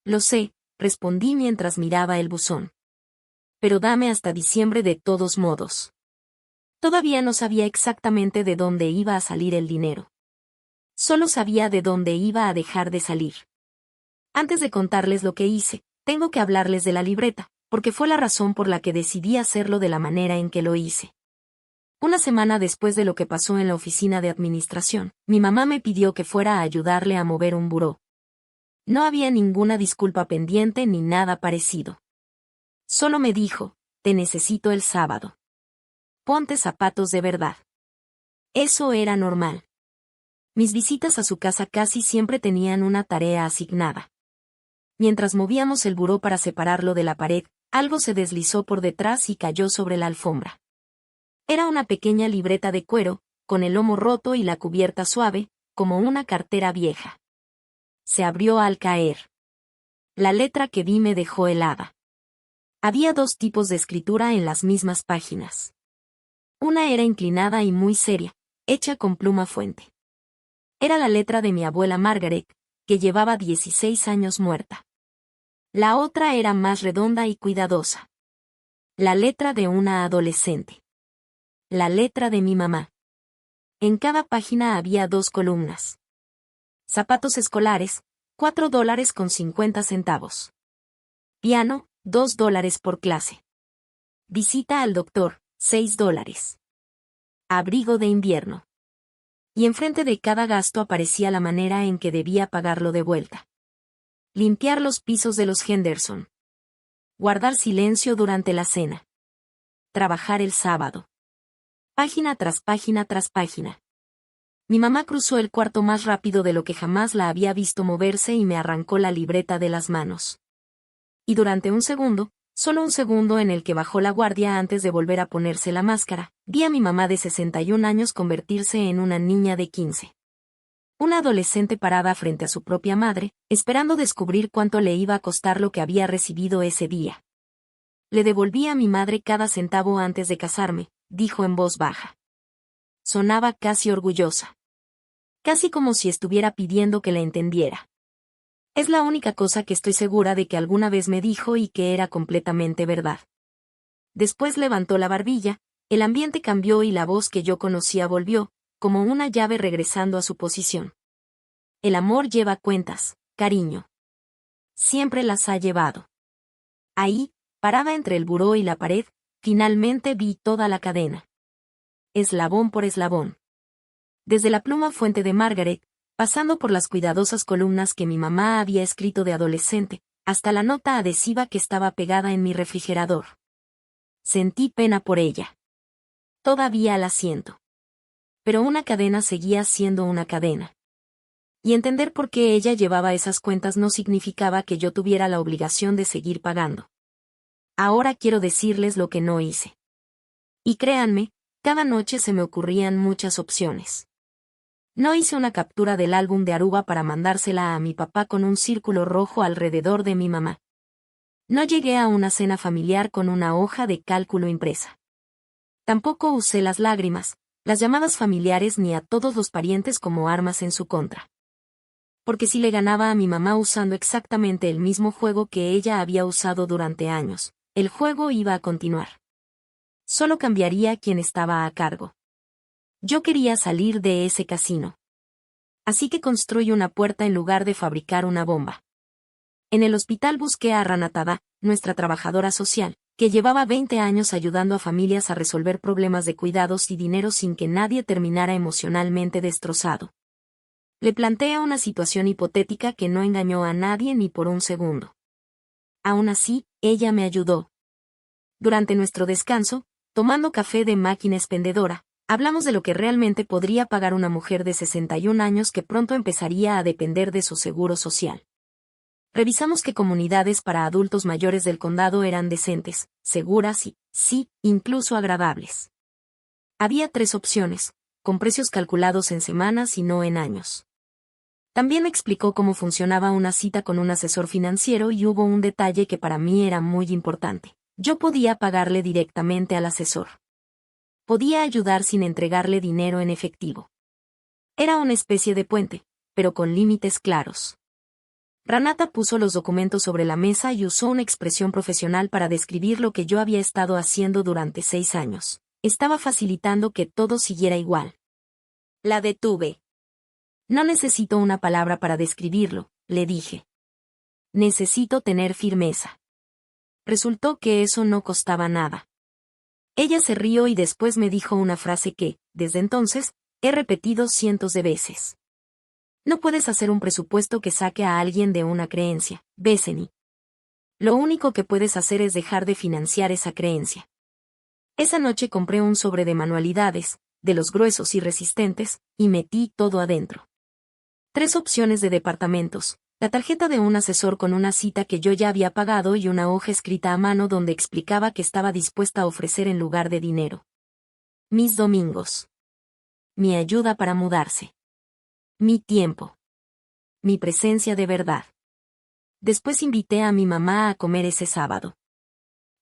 Lo sé, respondí mientras miraba el buzón. Pero dame hasta diciembre de todos modos. Todavía no sabía exactamente de dónde iba a salir el dinero. Solo sabía de dónde iba a dejar de salir. Antes de contarles lo que hice, tengo que hablarles de la libreta, porque fue la razón por la que decidí hacerlo de la manera en que lo hice. Una semana después de lo que pasó en la oficina de administración, mi mamá me pidió que fuera a ayudarle a mover un buró. No había ninguna disculpa pendiente ni nada parecido. Solo me dijo, te necesito el sábado. Ponte zapatos de verdad. Eso era normal. Mis visitas a su casa casi siempre tenían una tarea asignada. Mientras movíamos el buró para separarlo de la pared, algo se deslizó por detrás y cayó sobre la alfombra. Era una pequeña libreta de cuero, con el lomo roto y la cubierta suave, como una cartera vieja. Se abrió al caer. La letra que vi me dejó helada. Había dos tipos de escritura en las mismas páginas. Una era inclinada y muy seria, hecha con pluma fuente. Era la letra de mi abuela Margaret, que llevaba 16 años muerta. La otra era más redonda y cuidadosa. La letra de una adolescente. La letra de mi mamá. En cada página había dos columnas. Zapatos escolares, $4.50. Piano, $2 por clase. Visita al doctor, $6. Abrigo de invierno. Y enfrente de cada gasto aparecía la manera en que debía pagarlo de vuelta. Limpiar los pisos de los Henderson. Guardar silencio durante la cena. Trabajar el sábado. Página tras página tras página. Mi mamá cruzó el cuarto más rápido de lo que jamás la había visto moverse y me arrancó la libreta de las manos. Y durante un segundo, solo un segundo en el que bajó la guardia antes de volver a ponerse la máscara, vi a mi mamá de 61 años convertirse en una niña de 15. Una adolescente parada frente a su propia madre, esperando descubrir cuánto le iba a costar lo que había recibido ese día. Le devolví a mi madre cada centavo antes de casarme, dijo en voz baja. Sonaba casi orgullosa. Casi como si estuviera pidiendo que la entendiera. Es la única cosa que estoy segura de que alguna vez me dijo y que era completamente verdad. Después levantó la barbilla, el ambiente cambió y la voz que yo conocía volvió, como una llave regresando a su posición. El amor lleva cuentas, cariño. Siempre las ha llevado. Ahí, parada entre el buró y la pared, finalmente vi toda la cadena. Eslabón por eslabón. Desde la pluma fuente de Margaret, pasando por las cuidadosas columnas que mi mamá había escrito de adolescente, hasta la nota adhesiva que estaba pegada en mi refrigerador. Sentí pena por ella. Todavía la siento. Pero una cadena seguía siendo una cadena. Y entender por qué ella llevaba esas cuentas no significaba que yo tuviera la obligación de seguir pagando. Ahora quiero decirles lo que no hice. Y créanme, cada noche se me ocurrían muchas opciones. No hice una captura del álbum de Aruba para mandársela a mi papá con un círculo rojo alrededor de mi mamá. No llegué a una cena familiar con una hoja de cálculo impresa. Tampoco usé las lágrimas, las llamadas familiares ni a todos los parientes como armas en su contra. Porque si le ganaba a mi mamá usando exactamente el mismo juego que ella había usado durante años, el juego iba a continuar. Solo cambiaría quien estaba a cargo. Yo quería salir de ese casino. Así que construí una puerta en lugar de fabricar una bomba. En el hospital busqué a Ranatada, nuestra trabajadora social, que llevaba 20 años ayudando a familias a resolver problemas de cuidados y dinero sin que nadie terminara emocionalmente destrozado. Le planteé una situación hipotética que no engañó a nadie ni por un segundo. Aún así, ella me ayudó. Durante nuestro descanso, tomando café de máquina expendedora, hablamos de lo que realmente podría pagar una mujer de 61 años que pronto empezaría a depender de su seguro social. Revisamos qué comunidades para adultos mayores del condado eran decentes, seguras y, sí, incluso agradables. Había 3 opciones, con precios calculados en semanas y no en años. También explicó cómo funcionaba una cita con un asesor financiero y hubo un detalle que para mí era muy importante. Yo podía pagarle directamente al asesor. Podía ayudar sin entregarle dinero en efectivo. Era una especie de puente, pero con límites claros. Ranata puso los documentos sobre la mesa y usó una expresión profesional para describir lo que yo había estado haciendo durante 6 años. Estaba facilitando que todo siguiera igual. La detuve. No necesito una palabra para describirlo, le dije. Necesito tener firmeza. Resultó que eso no costaba nada. Ella se rió y después me dijo una frase que, desde entonces, he repetido cientos de veces. No puedes hacer un presupuesto que saque a alguien de una creencia, Bethany. Lo único que puedes hacer es dejar de financiar esa creencia. Esa noche compré un sobre de manualidades, de los gruesos y resistentes, y metí todo adentro. 3 opciones de departamentos, la tarjeta de un asesor con una cita que yo ya había pagado y una hoja escrita a mano donde explicaba que estaba dispuesta a ofrecer en lugar de dinero. Mis domingos. Mi ayuda para mudarse. Mi tiempo. Mi presencia de verdad. Después invité a mi mamá a comer ese sábado.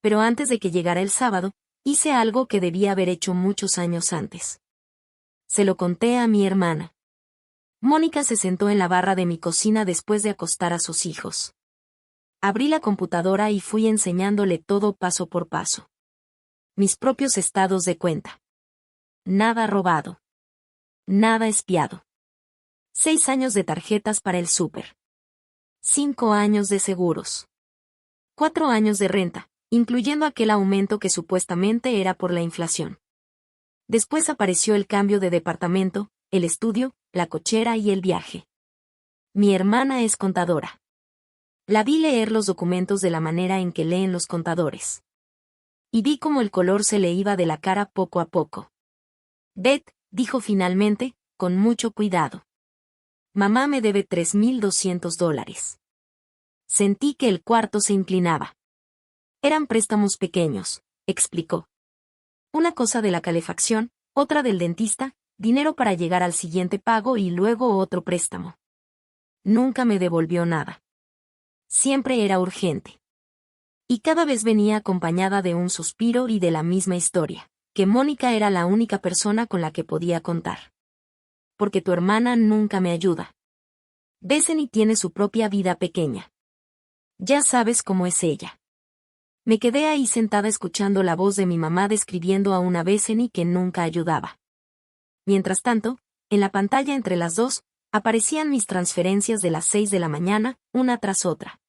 Pero antes de que llegara el sábado, hice algo que debía haber hecho muchos años antes. Se lo conté a mi hermana. Mónica se sentó en la barra de mi cocina después de acostar a sus hijos. Abrí la computadora y fui enseñándole todo paso por paso. Mis propios estados de cuenta. Nada robado. Nada espiado. 6 años de tarjetas para el súper. 5 años de seguros. 4 años de renta, incluyendo aquel aumento que supuestamente era por la inflación. Después apareció el cambio de departamento, el estudio, la cochera y el viaje. Mi hermana es contadora. La vi leer los documentos de la manera en que leen los contadores. Y vi cómo el color se le iba de la cara poco a poco. Beth, dijo finalmente, con mucho cuidado. Mamá me debe $3,200. Sentí que el cuarto se inclinaba. Eran préstamos pequeños, explicó. Una cosa de la calefacción, otra del dentista, dinero para llegar al siguiente pago y luego otro préstamo. Nunca me devolvió nada. Siempre era urgente. Y cada vez venía acompañada de un suspiro y de la misma historia, que Mónica era la única persona con la que podía contar. Porque tu hermana nunca me ayuda. Bethany tiene su propia vida pequeña. Ya sabes cómo es ella. Me quedé ahí sentada escuchando la voz de mi mamá describiendo a una Bethany que nunca ayudaba. Mientras tanto, en la pantalla entre las dos, aparecían mis transferencias de las 6 de la mañana, una tras otra.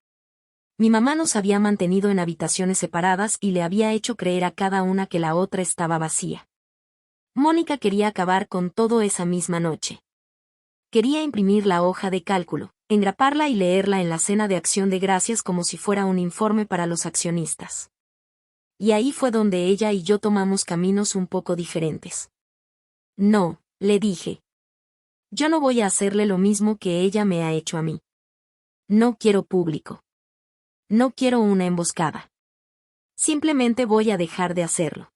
Mi mamá nos había mantenido en habitaciones separadas y le había hecho creer a cada una que la otra estaba vacía. Mónica quería acabar con todo esa misma noche. Quería imprimir la hoja de cálculo, engraparla y leerla en la cena de Acción de Gracias como si fuera un informe para los accionistas. Y ahí fue donde ella y yo tomamos caminos un poco diferentes. No, le dije. Yo no voy a hacerle lo mismo que ella me ha hecho a mí. No quiero público. No quiero una emboscada. Simplemente voy a dejar de hacerlo.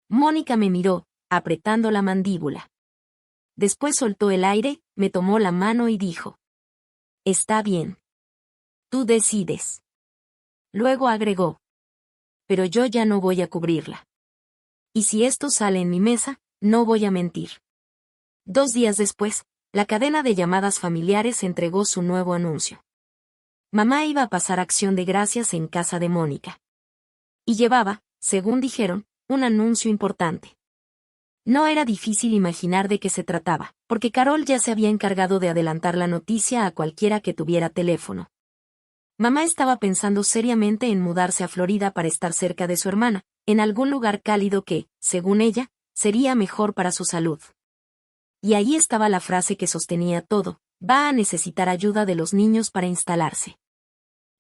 Mónica me miró, apretando la mandíbula. Después soltó el aire, me tomó la mano y dijo: Está bien. Tú decides. Luego agregó: Pero yo ya no voy a cubrirla. Y si esto sale en mi mesa, no voy a mentir. 2 días después, la cadena de llamadas familiares entregó su nuevo anuncio. Mamá iba a pasar Acción de Gracias en casa de Mónica. Y llevaba, según dijeron, un anuncio importante. No era difícil imaginar de qué se trataba, porque Carol ya se había encargado de adelantar la noticia a cualquiera que tuviera teléfono. Mamá estaba pensando seriamente en mudarse a Florida para estar cerca de su hermana, en algún lugar cálido que, según ella, sería mejor para su salud. Y ahí estaba la frase que sostenía todo: va a necesitar ayuda de los niños para instalarse.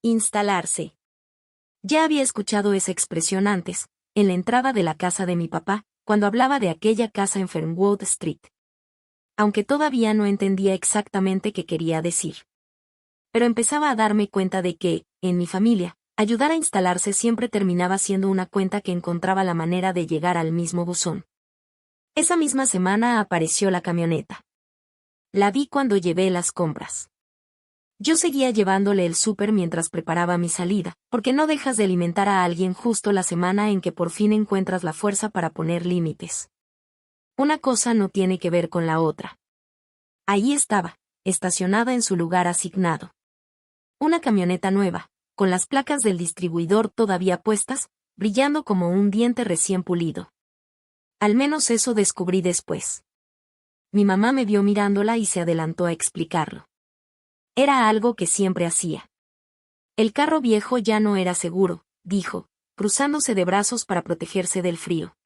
Instalarse. Ya había escuchado esa expresión antes, en la entrada de la casa de mi papá, cuando hablaba de aquella casa en Fernwood Street. Aunque todavía no entendía exactamente qué quería decir. Pero empezaba a darme cuenta de que, en mi familia, ayudar a instalarse siempre terminaba siendo una cuenta que encontraba la manera de llegar al mismo buzón. Esa misma semana apareció la camioneta. La vi cuando llevé las compras. Yo seguía llevándole el súper mientras preparaba mi salida, porque no dejas de alimentar a alguien justo la semana en que por fin encuentras la fuerza para poner límites. Una cosa no tiene que ver con la otra. Ahí estaba, estacionada en su lugar asignado. Una camioneta nueva, con las placas del distribuidor todavía puestas, brillando como un diente recién pulido. Al menos eso descubrí después. Mi mamá me vio mirándola y se adelantó a explicarlo. Era algo que siempre hacía. El carro viejo ya no era seguro, dijo, cruzándose de brazos para protegerse del frío.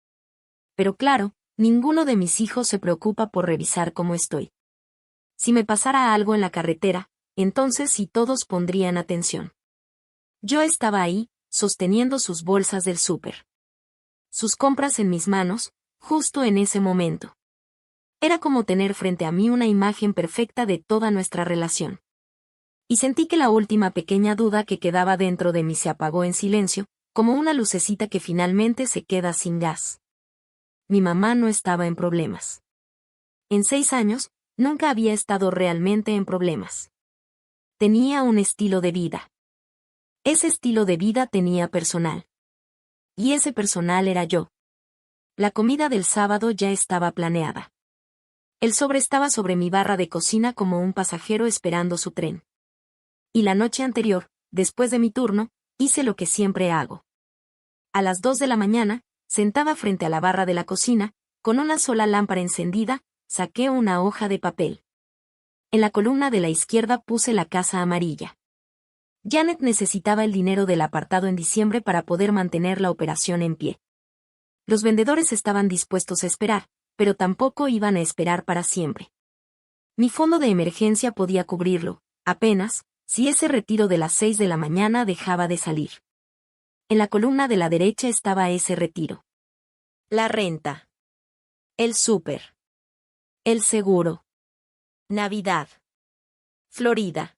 Pero claro, ninguno de mis hijos se preocupa por revisar cómo estoy. Si me pasara algo en la carretera, entonces sí todos pondrían atención. Yo estaba ahí, sosteniendo sus bolsas del súper. Sus compras en mis manos, justo en ese momento. Era como tener frente a mí una imagen perfecta de toda nuestra relación. Y sentí que la última pequeña duda que quedaba dentro de mí se apagó en silencio, como una lucecita que finalmente se queda sin gas. Mi mamá no estaba en problemas. En 6 años, nunca había estado realmente en problemas. Tenía un estilo de vida. Ese estilo de vida tenía personal. Y ese personal era yo. La comida del sábado ya estaba planeada. El sobre estaba sobre mi barra de cocina como un pasajero esperando su tren. Y la noche anterior, después de mi turno, hice lo que siempre hago. A las 2 de la mañana, sentada frente a la barra de la cocina, con una sola lámpara encendida, saqué una hoja de papel. En la columna de la izquierda puse la casa amarilla. Janet necesitaba el dinero del apartado en diciembre para poder mantener la operación en pie. Los vendedores estaban dispuestos a esperar, pero tampoco iban a esperar para siempre. Mi fondo de emergencia podía cubrirlo, apenas, si ese retiro de las 6 de la mañana dejaba de salir. En la columna de la derecha estaba ese retiro. La renta. El súper. El seguro. Navidad. Florida.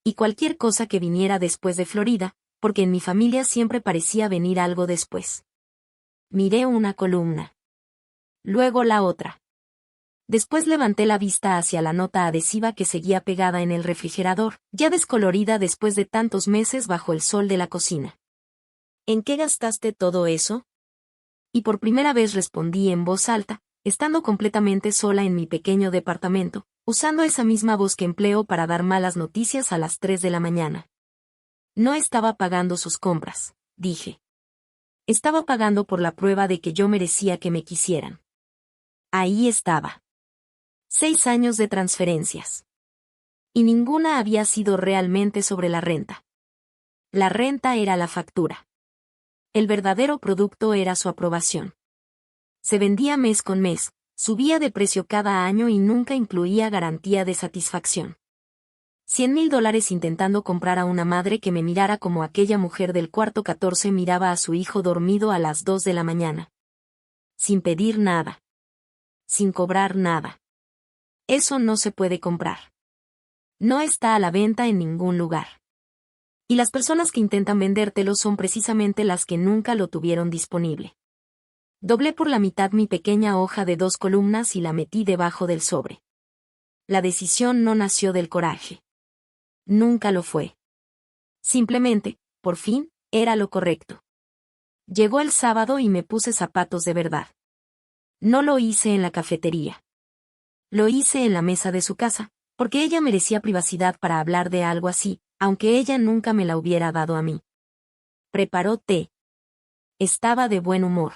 Y cualquier cosa que viniera después de Florida, porque en mi familia siempre parecía venir algo después. Miré una columna. Luego la otra. Después levanté la vista hacia la nota adhesiva que seguía pegada en el refrigerador, ya descolorida después de tantos meses bajo el sol de la cocina. ¿En qué gastaste todo eso? Y por primera vez respondí en voz alta, estando completamente sola en mi pequeño departamento, usando esa misma voz que empleo para dar malas noticias a las 3 de la mañana. No estaba pagando sus compras, dije. Estaba pagando por la prueba de que yo merecía que me quisieran. Ahí estaba. 6 años de transferencias. Y ninguna había sido realmente sobre la renta. La renta era la factura. El verdadero producto era su aprobación. Se vendía mes con mes, subía de precio cada año y nunca incluía garantía de satisfacción. $100,000 intentando comprar a una madre que me mirara como aquella mujer del cuarto 14 miraba a su hijo dormido a las 2 de la mañana. Sin pedir nada. Sin cobrar nada. Eso no se puede comprar. No está a la venta en ningún lugar. Y las personas que intentan vendértelo son precisamente las que nunca lo tuvieron disponible. Doblé por la mitad mi pequeña hoja de 2 columnas y la metí debajo del sobre. La decisión no nació del coraje. Nunca lo fue. Simplemente, por fin, era lo correcto. Llegó el sábado y me puse zapatos de verdad. No lo hice en la cafetería. Lo hice en la mesa de su casa, porque ella merecía privacidad para hablar de algo así, aunque ella nunca me la hubiera dado a mí. Preparó té. Estaba de buen humor.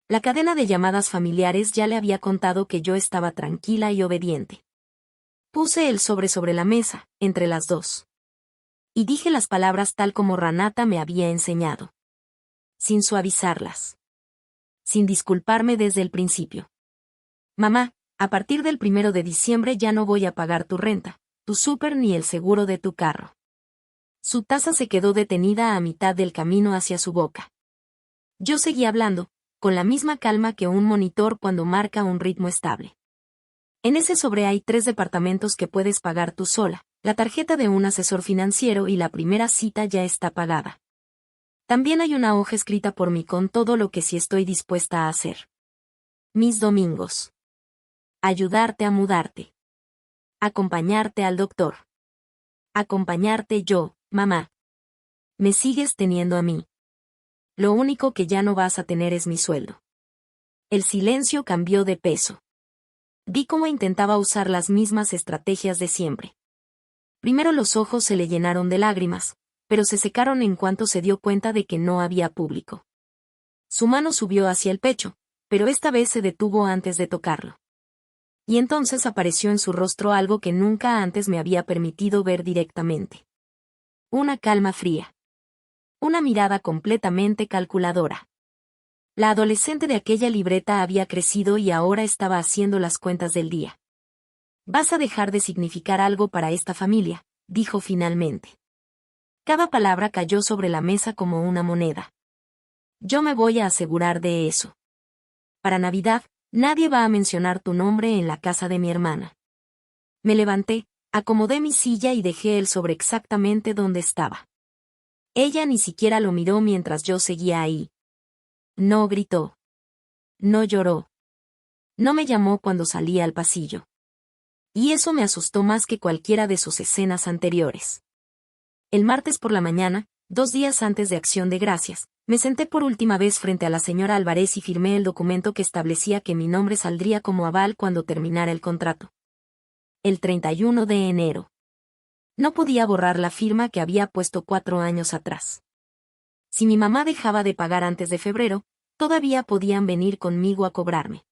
La cadena de llamadas familiares ya le había contado que yo estaba tranquila y obediente. Puse el sobre la mesa, entre las dos. Y dije las palabras tal como Renata me había enseñado. Sin suavizarlas. Sin disculparme desde el principio. Mamá, a partir del 1 de diciembre ya no voy a pagar tu renta, tu súper ni el seguro de tu carro. Su taza se quedó detenida a mitad del camino hacia su boca. Yo seguí hablando, con la misma calma que un monitor cuando marca un ritmo estable. En ese sobre hay 3 departamentos que puedes pagar tú sola, la tarjeta de un asesor financiero y la primera cita ya está pagada. También hay una hoja escrita por mí con todo lo que sí estoy dispuesta a hacer. Mis domingos. Ayudarte a mudarte. Acompañarte al doctor. Acompañarte yo, mamá. Me sigues teniendo a mí. Lo único que ya no vas a tener es mi sueldo. El silencio cambió de peso. Vi cómo intentaba usar las mismas estrategias de siempre. Primero los ojos se le llenaron de lágrimas, pero se secaron en cuanto se dio cuenta de que no había público. Su mano subió hacia el pecho, pero esta vez se detuvo antes de tocarlo. Y entonces apareció en su rostro algo que nunca antes me había permitido ver directamente. Una calma fría. Una mirada completamente calculadora. La adolescente de aquella libreta había crecido y ahora estaba haciendo las cuentas del día. Vas a dejar de significar algo para esta familia, dijo finalmente. Cada palabra cayó sobre la mesa como una moneda. Yo me voy a asegurar de eso. Para Navidad, nadie va a mencionar tu nombre en la casa de mi hermana. Me levanté, acomodé mi silla y dejé el sobre exactamente donde estaba. Ella ni siquiera lo miró mientras yo seguía ahí. No gritó. No lloró. No me llamó cuando salía al pasillo. Y eso me asustó más que cualquiera de sus escenas anteriores. El martes por la mañana, 2 días antes de Acción de Gracias, me senté por última vez frente a la señora Álvarez y firmé el documento que establecía que mi nombre saldría como aval cuando terminara el contrato. El 31 de enero. No podía borrar la firma que había puesto 4 años atrás. Si mi mamá dejaba de pagar antes de febrero, todavía podían venir conmigo a cobrarme.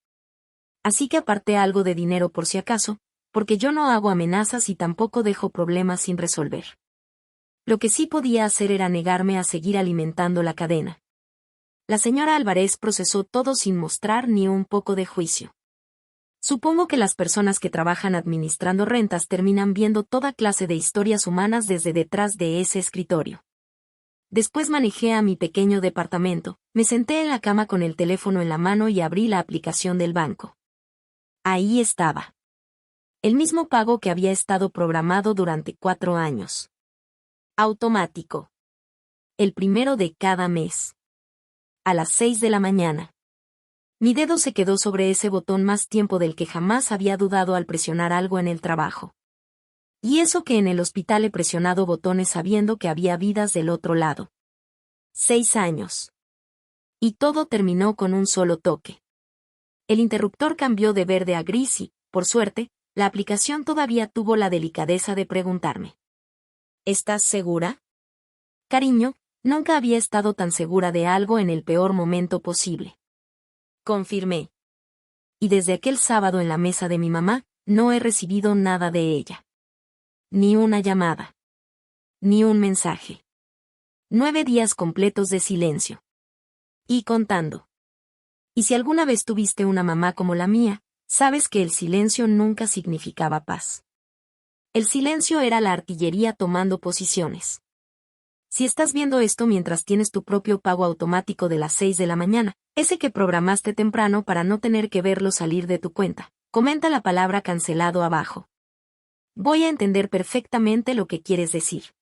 Así que aparté algo de dinero por si acaso, porque yo no hago amenazas y tampoco dejo problemas sin resolver. Lo que sí podía hacer era negarme a seguir alimentando la cadena. La señora Álvarez procesó todo sin mostrar ni un poco de juicio. Supongo que las personas que trabajan administrando rentas terminan viendo toda clase de historias humanas desde detrás de ese escritorio. Después manejé a mi pequeño departamento, me senté en la cama con el teléfono en la mano y abrí la aplicación del banco. Ahí estaba. El mismo pago que había estado programado durante 4 años. Automático. El 1 de cada mes. A las 6 de la mañana. Mi dedo se quedó sobre ese botón más tiempo del que jamás había dudado al presionar algo en el trabajo. Y eso que en el hospital he presionado botones sabiendo que había vidas del otro lado. 6 años. Y todo terminó con un solo toque. El interruptor cambió de verde a gris y, por suerte, la aplicación todavía tuvo la delicadeza de preguntarme. ¿Estás segura? Cariño, nunca había estado tan segura de algo en el peor momento posible. Confirmé. Y desde aquel sábado en la mesa de mi mamá, no he recibido nada de ella. Ni una llamada. Ni un mensaje. 9 días completos de silencio. Y contando. Y si alguna vez tuviste una mamá como la mía, sabes que el silencio nunca significaba paz. El silencio era la artillería tomando posiciones. Si estás viendo esto mientras tienes tu propio pago automático de las 6 de la mañana, ese que programaste temprano para no tener que verlo salir de tu cuenta, comenta la palabra cancelado abajo. Voy a entender perfectamente lo que quieres decir.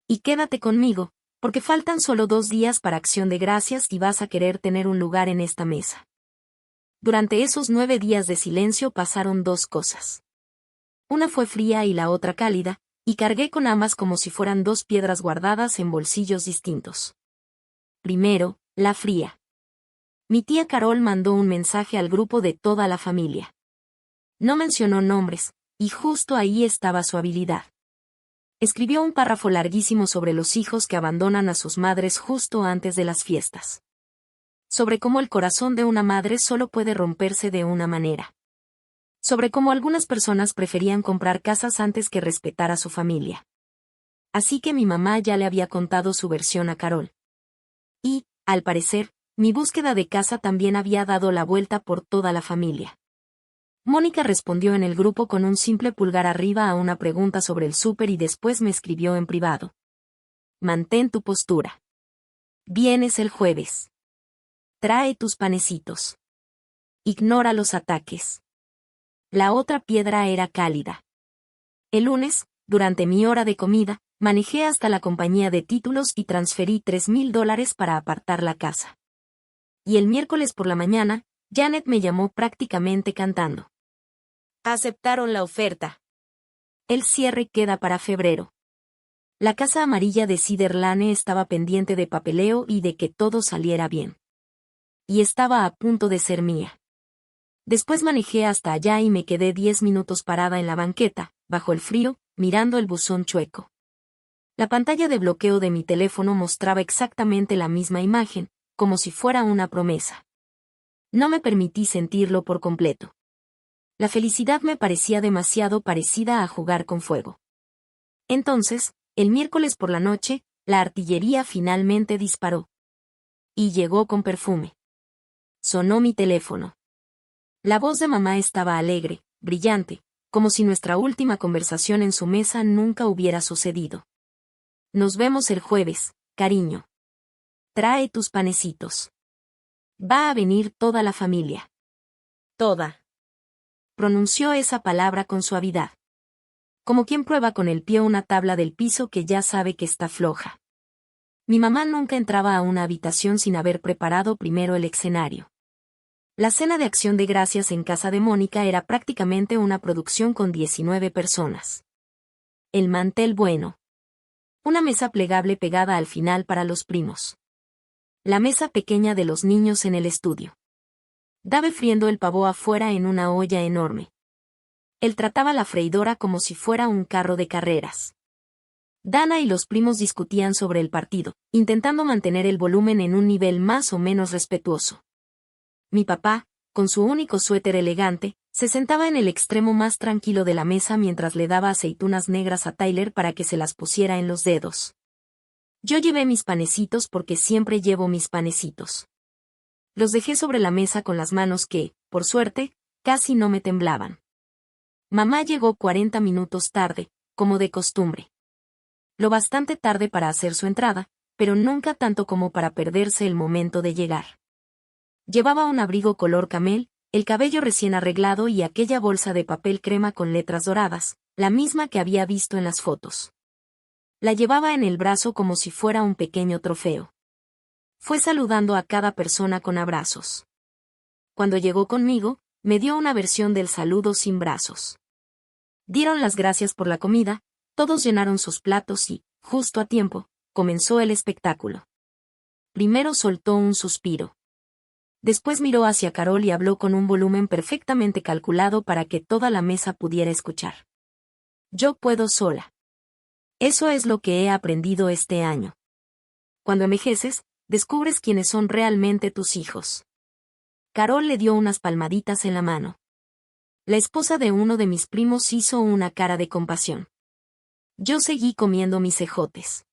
Y quédate conmigo, porque faltan solo 2 días para Acción de Gracias y vas a querer tener un lugar en esta mesa. Durante esos 9 días de silencio pasaron 2 cosas. Una fue fría y la otra cálida, y cargué con ambas como si fueran 2 piedras guardadas en bolsillos distintos. Primero, la fría. Mi tía Carol mandó un mensaje al grupo de toda la familia. No mencionó nombres, y justo ahí estaba su habilidad. Escribió un párrafo larguísimo sobre los hijos que abandonan a sus madres justo antes de las fiestas. Sobre cómo el corazón de una madre solo puede romperse de una manera. Sobre cómo algunas personas preferían comprar casas antes que respetar a su familia. Así que mi mamá ya le había contado su versión a Carol. Y, al parecer, mi búsqueda de casa también había dado la vuelta por toda la familia. Mónica respondió en el grupo con un simple pulgar arriba a una pregunta sobre el súper y después me escribió en privado. Mantén tu postura. Vienes el jueves. Trae tus panecitos. Ignora los ataques. La otra piedra era cálida. El lunes, durante mi hora de comida, manejé hasta la compañía de títulos y transferí $3,000 para apartar la casa. Y el miércoles por la mañana, Janet me llamó prácticamente cantando. Aceptaron la oferta. El cierre queda para febrero. La casa amarilla de Cedar Lane estaba pendiente de papeleo y de que todo saliera bien. Y estaba a punto de ser mía. Después manejé hasta allá y me quedé 10 minutos parada en la banqueta, bajo el frío, mirando el buzón chueco. La pantalla de bloqueo de mi teléfono mostraba exactamente la misma imagen, como si fuera una promesa. No me permití sentirlo por completo. La felicidad me parecía demasiado parecida a jugar con fuego. Entonces, el miércoles por la noche, la artillería finalmente disparó. Y llegó con perfume. Sonó mi teléfono. La voz de mamá estaba alegre, brillante, como si nuestra última conversación en su mesa nunca hubiera sucedido. Nos vemos el jueves, cariño. Trae tus panecitos. Va a venir toda la familia. Toda. Pronunció esa palabra con suavidad. Como quien prueba con el pie una tabla del piso que ya sabe que está floja. Mi mamá nunca entraba a una habitación sin haber preparado primero el escenario. La cena de Acción de Gracias en casa de Mónica era prácticamente una producción con 19 personas. El mantel bueno. Una mesa plegable pegada al final para los primos. La mesa pequeña de los niños en el estudio. Dave friendo el pavó afuera en una olla enorme. Él trataba la freidora como si fuera un carro de carreras. Dana y los primos discutían sobre el partido, intentando mantener el volumen en un nivel más o menos respetuoso. Mi papá, con su único suéter elegante, se sentaba en el extremo más tranquilo de la mesa mientras le daba aceitunas negras a Tyler para que se las pusiera en los dedos. Yo llevé mis panecitos porque siempre llevo mis panecitos. Los dejé sobre la mesa con las manos que, por suerte, casi no me temblaban. Mamá llegó 40 minutos tarde, como de costumbre. Lo bastante tarde para hacer su entrada, pero nunca tanto como para perderse el momento de llegar. Llevaba un abrigo color camel, el cabello recién arreglado y aquella bolsa de papel crema con letras doradas, la misma que había visto en las fotos. La llevaba en el brazo como si fuera un pequeño trofeo. Fue saludando a cada persona con abrazos. Cuando llegó conmigo, me dio una versión del saludo sin brazos. Dieron las gracias por la comida, todos llenaron sus platos y, justo a tiempo, comenzó el espectáculo. Primero soltó un suspiro. Después miró hacia Carol y habló con un volumen perfectamente calculado para que toda la mesa pudiera escuchar. Yo puedo sola. Eso es lo que he aprendido este año. Cuando envejeces, descubres quiénes son realmente tus hijos. Carol le dio unas palmaditas en la mano. La esposa de uno de mis primos hizo una cara de compasión. Yo seguí comiendo mis ejotes.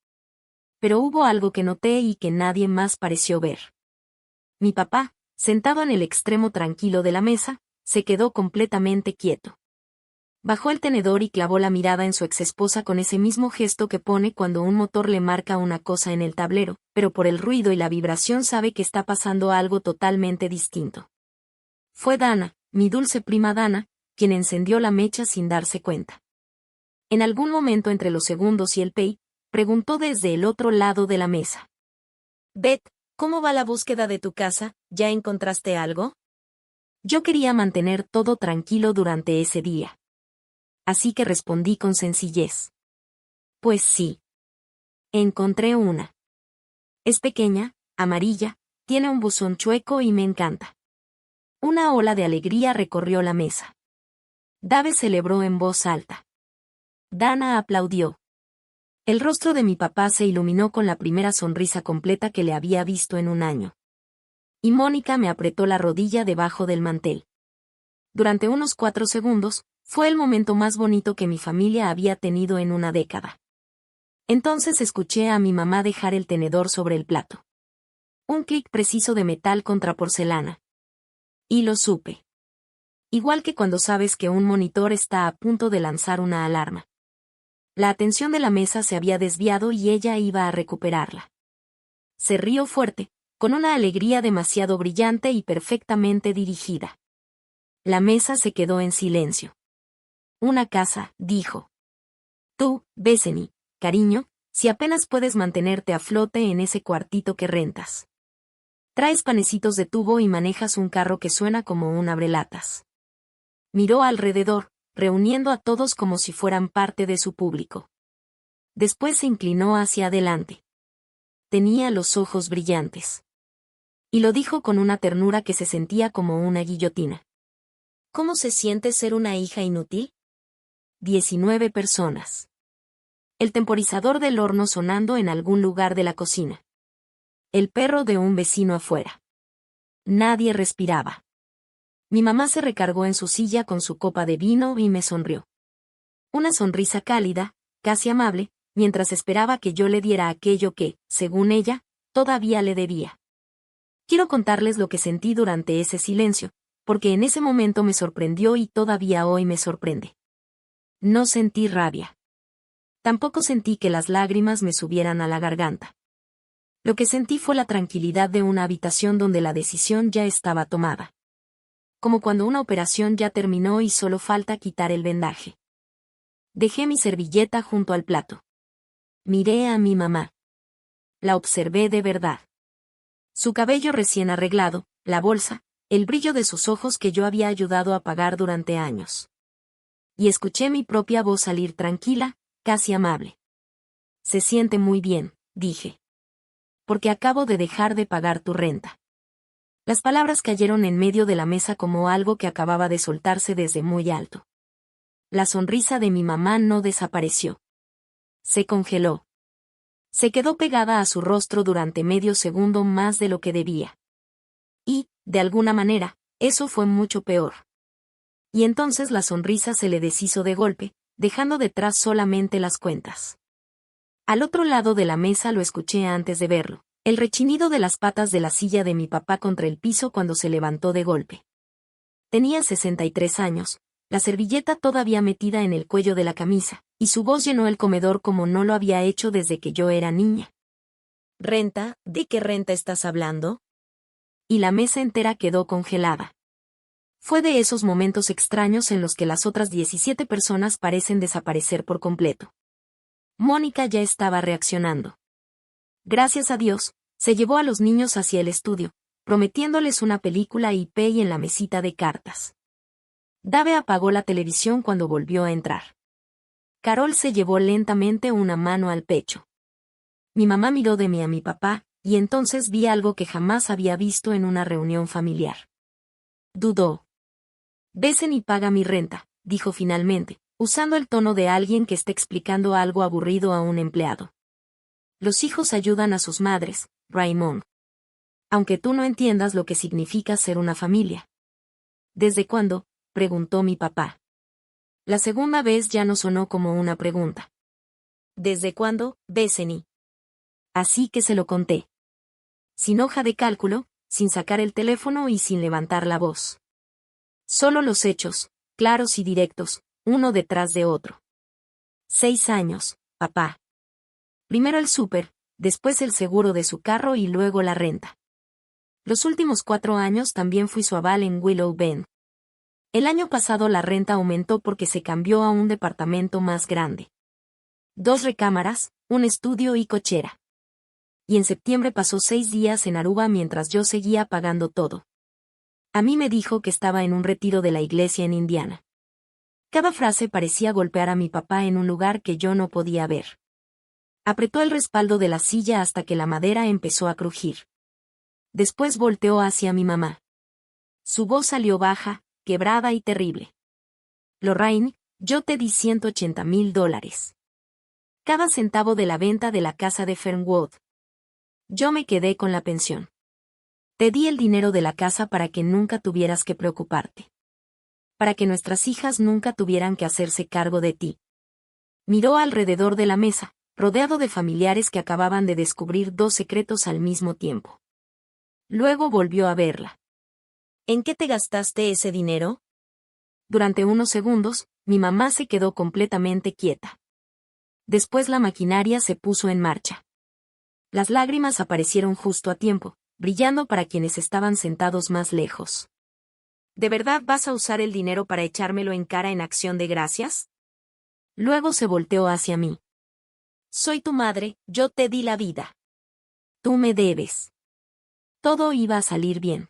Pero hubo algo que noté y que nadie más pareció ver. Mi papá, sentado en el extremo tranquilo de la mesa, se quedó completamente quieto. Bajó el tenedor y clavó la mirada en su exesposa con ese mismo gesto que pone cuando un motor le marca una cosa en el tablero, pero por el ruido y la vibración sabe que está pasando algo totalmente distinto. Fue Dana, mi dulce prima Dana, quien encendió la mecha sin darse cuenta. En algún momento entre los segundos y el pey, preguntó desde el otro lado de la mesa. Beth, ¿cómo va la búsqueda de tu casa? ¿Ya encontraste algo? Yo quería mantener todo tranquilo durante ese día. Así que respondí con sencillez. Pues sí. Encontré una. Es pequeña, amarilla, tiene un buzón chueco y me encanta. Una ola de alegría recorrió la mesa. Dave celebró en voz alta. Dana aplaudió. El rostro de mi papá se iluminó con la primera sonrisa completa que le había visto en un año. Y Mónica me apretó la rodilla debajo del mantel. Durante unos 4 segundos, fue el momento más bonito que mi familia había tenido en una década. Entonces escuché a mi mamá dejar el tenedor sobre el plato. Un clic preciso de metal contra porcelana. Y lo supe. Igual que cuando sabes que un monitor está a punto de lanzar una alarma. La atención de la mesa se había desviado y ella iba a recuperarla. Se rió fuerte, con una alegría demasiado brillante y perfectamente dirigida. La mesa se quedó en silencio. Una casa, dijo. Tú, Bethany, cariño, si apenas puedes mantenerte a flote en ese cuartito que rentas. Traes panecitos de tubo y manejas un carro que suena como un abrelatas. Miró alrededor, reuniendo a todos como si fueran parte de su público. Después se inclinó hacia adelante. Tenía los ojos brillantes. Y lo dijo con una ternura que se sentía como una guillotina. ¿Cómo se siente ser una hija inútil? 19 personas. El temporizador del horno sonando en algún lugar de la cocina. El perro de un vecino afuera. Nadie respiraba. Mi mamá se recargó en su silla con su copa de vino y me sonrió. Una sonrisa cálida, casi amable, mientras esperaba que yo le diera aquello que, según ella, todavía le debía. Quiero contarles lo que sentí durante ese silencio, porque en ese momento me sorprendió y todavía hoy me sorprende. No sentí rabia. Tampoco sentí que las lágrimas me subieran a la garganta. Lo que sentí fue la tranquilidad de una habitación donde la decisión ya estaba tomada. Como cuando una operación ya terminó y solo falta quitar el vendaje. Dejé mi servilleta junto al plato. Miré a mi mamá. La observé de verdad. Su cabello recién arreglado, la bolsa, el brillo de sus ojos que yo había ayudado a apagar durante años. Y escuché mi propia voz salir tranquila, casi amable. Se siente muy bien, dije. Porque acabo de dejar de pagar tu renta. Las palabras cayeron en medio de la mesa como algo que acababa de soltarse desde muy alto. La sonrisa de mi mamá no desapareció. Se congeló. Se quedó pegada a su rostro durante medio segundo más de lo que debía. Y, de alguna manera, eso fue mucho peor. Y entonces la sonrisa se le deshizo de golpe, dejando detrás solamente las cuentas. Al otro lado de la mesa lo escuché antes de verlo, el rechinido de las patas de la silla de mi papá contra el piso cuando se levantó de golpe. Tenía 63 años, la servilleta todavía metida en el cuello de la camisa, y su voz llenó el comedor como no lo había hecho desde que yo era niña. ¿Renta? ¿De qué renta estás hablando? Y la mesa entera quedó congelada. Fue de esos momentos extraños en los que las otras 17 personas parecen desaparecer por completo. Mónica ya estaba reaccionando. Gracias a Dios, se llevó a los niños hacia el estudio, prometiéndoles una película y pay en la mesita de cartas. Dave apagó la televisión cuando volvió a entrar. Carol se llevó lentamente una mano al pecho. Mi mamá miró de mí a mi papá, y entonces vi algo que jamás había visto en una reunión familiar. Dudó. Besen y paga mi renta, dijo finalmente, usando el tono de alguien que está explicando algo aburrido a un empleado. Los hijos ayudan a sus madres, Raymond. Aunque tú no entiendas lo que significa ser una familia. ¿Desde cuándo?, preguntó mi papá. La segunda vez ya no sonó como una pregunta. ¿Desde cuándo, Bethany? Así que se lo conté. Sin hoja de cálculo, sin sacar el teléfono y sin levantar la voz. Solo los hechos, claros y directos, uno detrás de otro. 6 años, papá. Primero el súper, después el seguro de su carro y luego la renta. Los últimos 4 años también fui su aval en Willow Bend. El año pasado la renta aumentó porque se cambió a un departamento más grande. 2 recámaras, un estudio y cochera. Y en septiembre pasó 6 días en Aruba mientras yo seguía pagando todo. A mí me dijo que estaba en un retiro de la iglesia en Indiana. Cada frase parecía golpear a mi papá en un lugar que yo no podía ver. Apretó el respaldo de la silla hasta que la madera empezó a crujir. Después volteó hacia mi mamá. Su voz salió baja, quebrada y terrible. Lorraine, yo te di $180,000. Cada centavo de la venta de la casa de Fernwood. Yo me quedé con la pensión. Te di el dinero de la casa para que nunca tuvieras que preocuparte. Para que nuestras hijas nunca tuvieran que hacerse cargo de ti. Miró alrededor de la mesa, rodeado de familiares que acababan de descubrir 2 secretos al mismo tiempo. Luego volvió a verla. ¿En qué te gastaste ese dinero? Durante unos segundos, mi mamá se quedó completamente quieta. Después la maquinaria se puso en marcha. Las lágrimas aparecieron justo a tiempo, brillando para quienes estaban sentados más lejos. ¿De verdad vas a usar el dinero para echármelo en cara en acción de gracias? Luego se volteó hacia mí. Soy tu madre, yo te di la vida. Tú me debes. Todo iba a salir bien.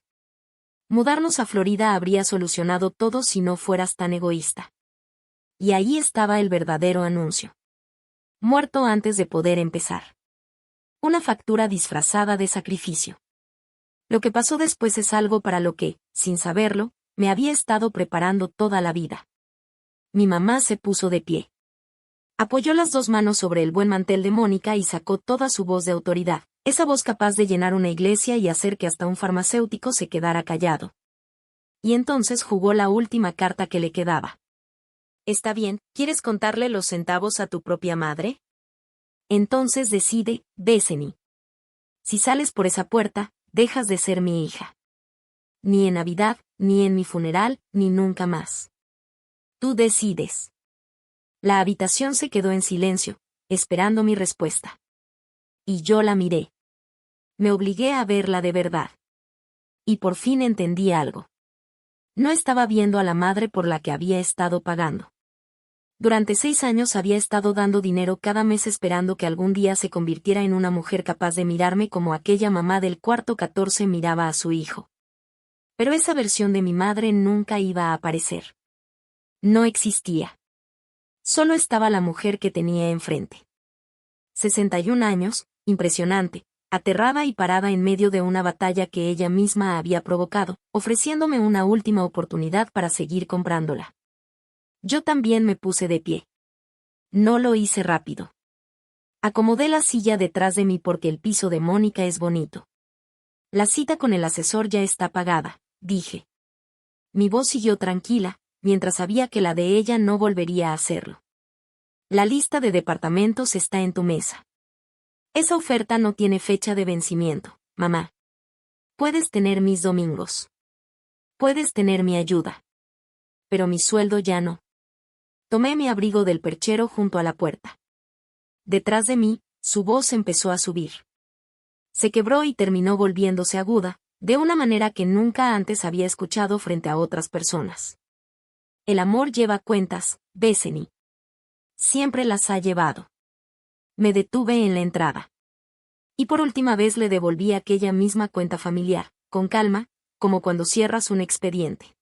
Mudarnos a Florida habría solucionado todo si no fueras tan egoísta. Y ahí estaba el verdadero anuncio. Muerto antes de poder empezar. Una factura disfrazada de sacrificio. Lo que pasó después es algo para lo que, sin saberlo, me había estado preparando toda la vida. Mi mamá se puso de pie. Apoyó las 2 manos sobre el buen mantel de Mónica y sacó toda su voz de autoridad, esa voz capaz de llenar una iglesia y hacer que hasta un farmacéutico se quedara callado. Y entonces jugó la última carta que le quedaba. Está bien, ¿quieres contarle los centavos a tu propia madre? Entonces decide, Bethany. Si sales por esa puerta, dejas de ser mi hija. Ni en Navidad, ni en mi funeral, ni nunca más. Tú decides. La habitación se quedó en silencio, esperando mi respuesta. Y yo la miré. Me obligué a verla de verdad. Y por fin entendí algo. No estaba viendo a la madre por la que había estado pagando. Durante 6 años había estado dando dinero cada mes esperando que algún día se convirtiera en una mujer capaz de mirarme como aquella mamá del cuarto 14 miraba a su hijo. Pero esa versión de mi madre nunca iba a aparecer. No existía. Solo estaba la mujer que tenía enfrente. 61 años, impresionante, aterrada y parada en medio de una batalla que ella misma había provocado, ofreciéndome una última oportunidad para seguir comprándola. Yo también me puse de pie. No lo hice rápido. Acomodé la silla detrás de mí porque el piso de Mónica es bonito. La cita con el asesor ya está pagada, dije. Mi voz siguió tranquila, mientras sabía que la de ella no volvería a hacerlo. La lista de departamentos está en tu mesa. Esa oferta no tiene fecha de vencimiento, mamá. Puedes tener mis domingos. Puedes tener mi ayuda. Pero mi sueldo ya no. Tomé mi abrigo del perchero junto a la puerta. Detrás de mí, su voz empezó a subir. Se quebró y terminó volviéndose aguda, de una manera que nunca antes había escuchado frente a otras personas. El amor lleva cuentas, Bethany. Siempre las ha llevado. Me detuve en la entrada. Y por última vez le devolví aquella misma cuenta familiar, con calma, como cuando cierras un expediente.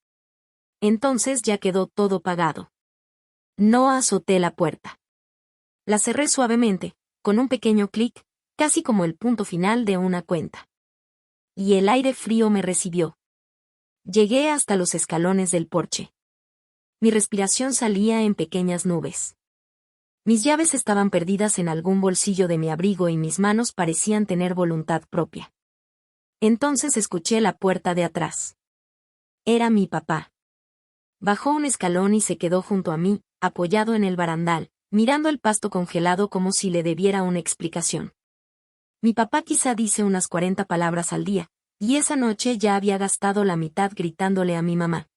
Entonces ya quedó todo pagado. No azoté la puerta. La cerré suavemente, con un pequeño clic, casi como el punto final de una cuenta. Y el aire frío me recibió. Llegué hasta los escalones del porche. Mi respiración salía en pequeñas nubes. Mis llaves estaban perdidas en algún bolsillo de mi abrigo y mis manos parecían tener voluntad propia. Entonces escuché la puerta de atrás. Era mi papá. Bajó un escalón y se quedó junto a mí, apoyado en el barandal, mirando el pasto congelado como si le debiera una explicación. Mi papá quizá dice unas 40 palabras al día, y esa noche ya había gastado la mitad gritándole a mi mamá.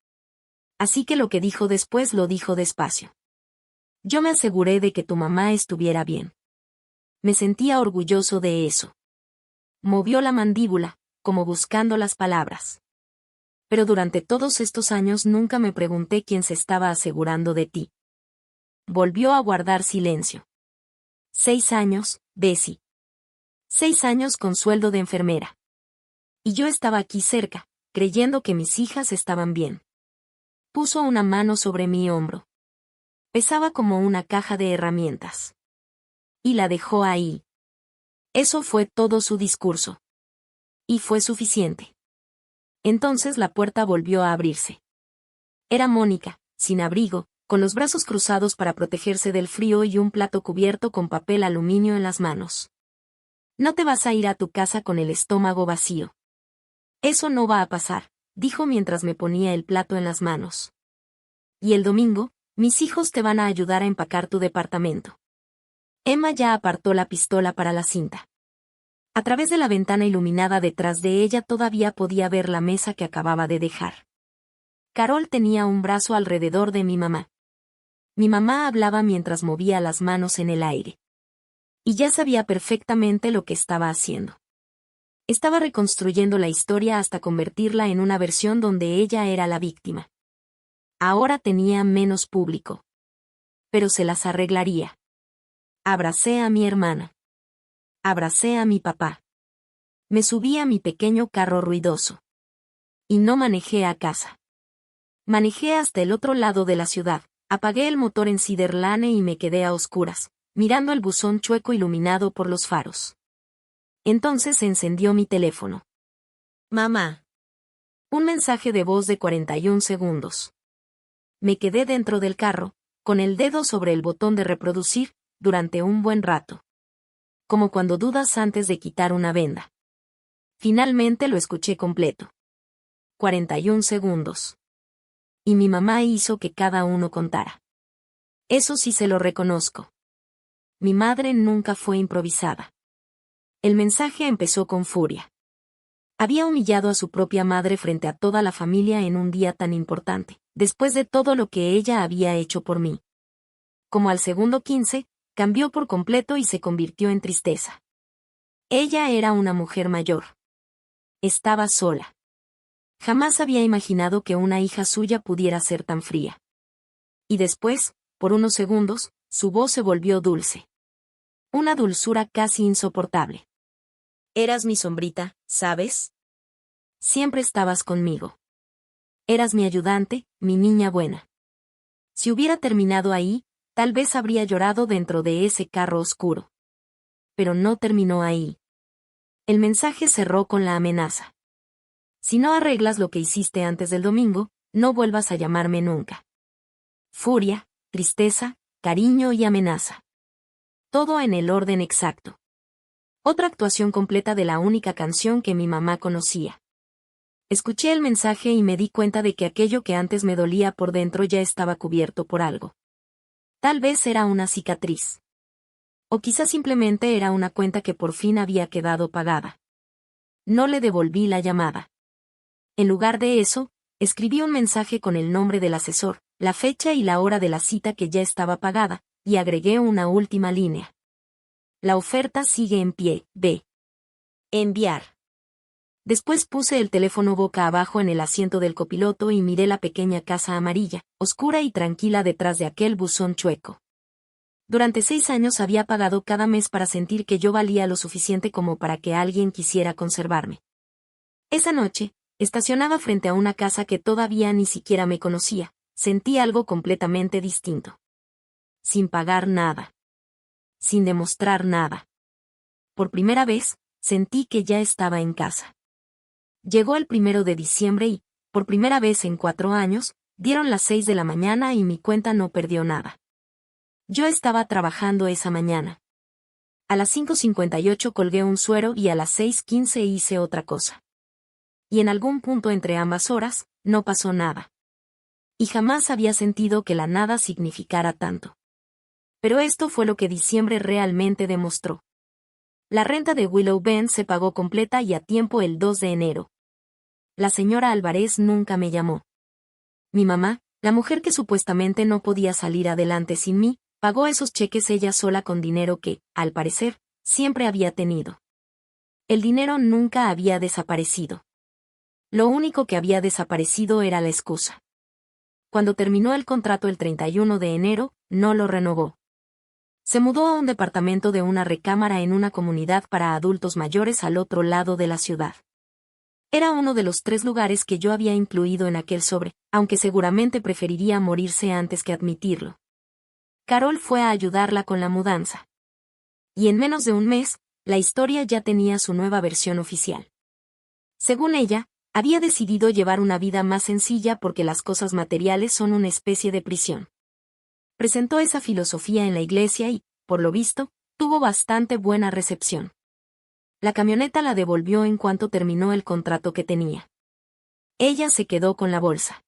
Así que lo que dijo después lo dijo despacio. Yo me aseguré de que tu mamá estuviera bien. Me sentía orgulloso de eso. Movió la mandíbula, como buscando las palabras. Pero durante todos estos años nunca me pregunté quién se estaba asegurando de ti. Volvió a guardar silencio. 6 años, Bessie. 6 años con sueldo de enfermera. Y yo estaba aquí cerca, creyendo que mis hijas estaban bien. Puso una mano sobre mi hombro. Pesaba como una caja de herramientas. Y la dejó ahí. Eso fue todo su discurso. Y fue suficiente. Entonces la puerta volvió a abrirse. Era Mónica, sin abrigo, con los brazos cruzados para protegerse del frío y un plato cubierto con papel aluminio en las manos. No te vas a ir a tu casa con el estómago vacío. Eso no va a pasar, dijo mientras me ponía el plato en las manos. Y el domingo, mis hijos te van a ayudar a empacar tu departamento. Emma ya apartó la pistola para la cinta. A través de la ventana iluminada detrás de ella todavía podía ver la mesa que acababa de dejar. Carol tenía un brazo alrededor de mi mamá. Mi mamá hablaba mientras movía las manos en el aire. Y ya sabía perfectamente lo que estaba haciendo. Estaba reconstruyendo la historia hasta convertirla en una versión donde ella era la víctima. Ahora tenía menos público. Pero se las arreglaría. Abracé a mi hermana. Abracé a mi papá. Me subí a mi pequeño carro ruidoso. Y no manejé a casa. Manejé hasta el otro lado de la ciudad, apagué el motor en Cedar Lane y me quedé a oscuras, mirando el buzón chueco iluminado por los faros. Entonces se encendió mi teléfono. Mamá. Un mensaje de voz de 41 segundos. Me quedé dentro del carro, con el dedo sobre el botón de reproducir, durante un buen rato. Como cuando dudas antes de quitar una venda. Finalmente lo escuché completo. 41 segundos. Y mi mamá hizo que cada uno contara. Eso sí se lo reconozco. Mi madre nunca fue improvisada. El mensaje empezó con furia. Había humillado a su propia madre frente a toda la familia en un día tan importante, después de todo lo que ella había hecho por mí. Como al segundo 15, cambió por completo y se convirtió en tristeza. Ella era una mujer mayor. Estaba sola. Jamás había imaginado que una hija suya pudiera ser tan fría. Y después, por unos segundos, su voz se volvió dulce. Una dulzura casi insoportable. Eras mi sombrita, ¿sabes? Siempre estabas conmigo. Eras mi ayudante, mi niña buena. Si hubiera terminado ahí, tal vez habría llorado dentro de ese carro oscuro. Pero no terminó ahí. El mensaje cerró con la amenaza. Si no arreglas lo que hiciste antes del domingo, no vuelvas a llamarme nunca. Furia, tristeza, cariño y amenaza. Todo en el orden exacto. Otra actuación completa de la única canción que mi mamá conocía. Escuché el mensaje y me di cuenta de que aquello que antes me dolía por dentro ya estaba cubierto por algo. Tal vez era una cicatriz. O quizás simplemente era una cuenta que por fin había quedado pagada. No le devolví la llamada. En lugar de eso, escribí un mensaje con el nombre del asesor, la fecha y la hora de la cita que ya estaba pagada, y agregué una última línea. La oferta sigue en pie, B. Enviar. Después puse el teléfono boca abajo en el asiento del copiloto y miré la pequeña casa amarilla, oscura y tranquila detrás de aquel buzón chueco. Durante 6 años había pagado cada mes para sentir que yo valía lo suficiente como para que alguien quisiera conservarme. Esa noche, estacionaba frente a una casa que todavía ni siquiera me conocía, sentí algo completamente distinto. Sin pagar nada. Sin demostrar nada. Por primera vez, sentí que ya estaba en casa. Llegó el 1 de diciembre y, por primera vez en 4 años, dieron las 6 de la mañana y mi cuenta no perdió nada. Yo estaba trabajando esa mañana. A las 5:58 colgué un suero y a las 6:15 hice otra cosa. Y en algún punto entre ambas horas, no pasó nada. Y jamás había sentido que la nada significara tanto. Pero esto fue lo que diciembre realmente demostró. La renta de Willow Bend se pagó completa y a tiempo el 2 de enero. La señora Álvarez nunca me llamó. Mi mamá, la mujer que supuestamente no podía salir adelante sin mí, pagó esos cheques ella sola con dinero que, al parecer, siempre había tenido. El dinero nunca había desaparecido. Lo único que había desaparecido era la excusa. Cuando terminó el contrato el 31 de enero, no lo renovó. Se mudó a un departamento de una recámara en una comunidad para adultos mayores al otro lado de la ciudad. Era uno de los 3 lugares que yo había incluido en aquel sobre, aunque seguramente preferiría morirse antes que admitirlo. Carol fue a ayudarla con la mudanza. Y en menos de un mes, la historia ya tenía su nueva versión oficial. Según ella, había decidido llevar una vida más sencilla porque las cosas materiales son una especie de prisión. Presentó esa filosofía en la iglesia y, por lo visto, tuvo bastante buena recepción. La camioneta la devolvió en cuanto terminó el contrato que tenía. Ella se quedó con la bolsa.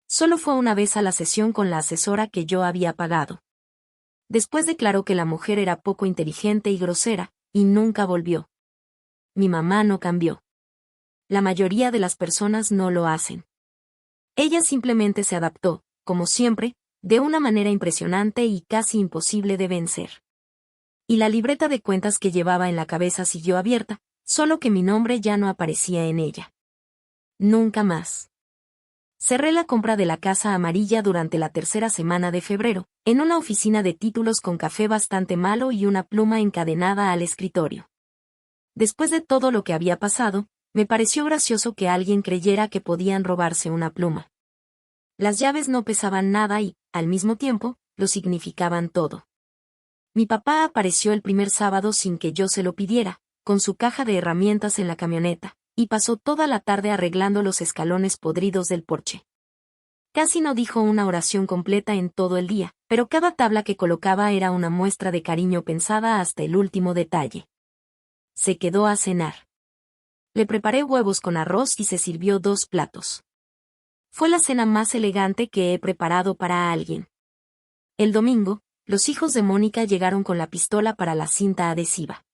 Solo fue una vez a la sesión con la asesora que yo había pagado. Después declaró que la mujer era poco inteligente y grosera, y nunca volvió. Mi mamá no cambió. La mayoría de las personas no lo hacen. Ella simplemente se adaptó, como siempre, de una manera impresionante y casi imposible de vencer. Y la libreta de cuentas que llevaba en la cabeza siguió abierta, solo que mi nombre ya no aparecía en ella. Nunca más. Cerré la compra de la casa amarilla durante la 3ª semana de febrero, en una oficina de títulos con café bastante malo y una pluma encadenada al escritorio. Después de todo lo que había pasado, me pareció gracioso que alguien creyera que podían robarse una pluma. Las llaves no pesaban nada y, al mismo tiempo, lo significaban todo. Mi papá apareció el primer sábado sin que yo se lo pidiera, con su caja de herramientas en la camioneta, y pasó toda la tarde arreglando los escalones podridos del porche. Casi no dijo una oración completa en todo el día, pero cada tabla que colocaba era una muestra de cariño pensada hasta el último detalle. Se quedó a cenar. Le preparé huevos con arroz y se sirvió 2 platos. Fue la cena más elegante que he preparado para alguien. El domingo, los hijos de Mónica llegaron con la pistola para la cinta adhesiva.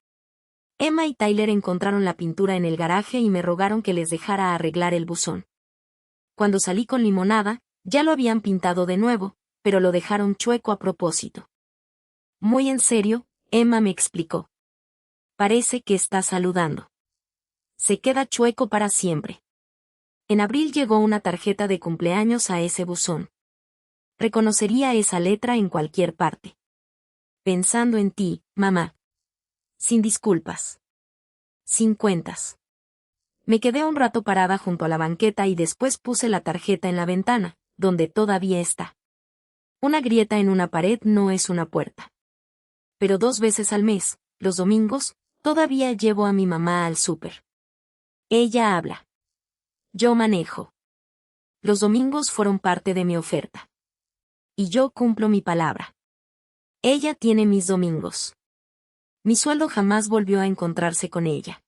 Emma y Tyler encontraron la pintura en el garaje y me rogaron que les dejara arreglar el buzón. Cuando salí con limonada, ya lo habían pintado de nuevo, pero lo dejaron chueco a propósito. Muy en serio, Emma me explicó. Parece que está saludando. Se queda chueco para siempre. En abril llegó una tarjeta de cumpleaños a ese buzón. Reconocería esa letra en cualquier parte. Pensando en ti, mamá. Sin disculpas. Sin cuentas. Me quedé un rato parada junto a la banqueta y después puse la tarjeta en la ventana, donde todavía está. Una grieta en una pared no es una puerta. Pero 2 veces al mes, los domingos, todavía llevo a mi mamá al súper. Ella habla. Yo manejo. Los domingos fueron parte de mi oferta. Y yo cumplo mi palabra. Ella tiene mis domingos. Mi sueldo jamás volvió a encontrarse con ella.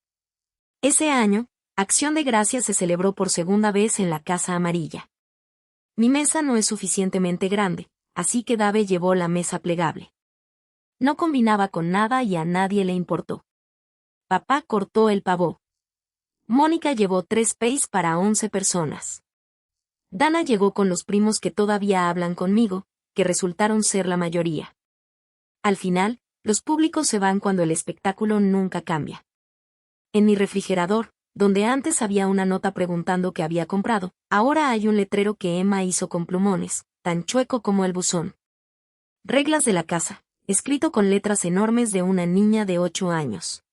Ese año, Acción de Gracias se celebró por segunda vez en la Casa Amarilla. Mi mesa no es suficientemente grande, así que Dave llevó la mesa plegable. No combinaba con nada y a nadie le importó. Papá cortó el pavó. Mónica llevó 3 pies para 11 personas. Dana llegó con los primos que todavía hablan conmigo, que resultaron ser la mayoría. Al final, los públicos se van cuando el espectáculo nunca cambia. En mi refrigerador, donde antes había una nota preguntando qué había comprado, ahora hay un letrero que Emma hizo con plumones, tan chueco como el buzón. Reglas de la casa, escrito con letras enormes de una niña de 8 años.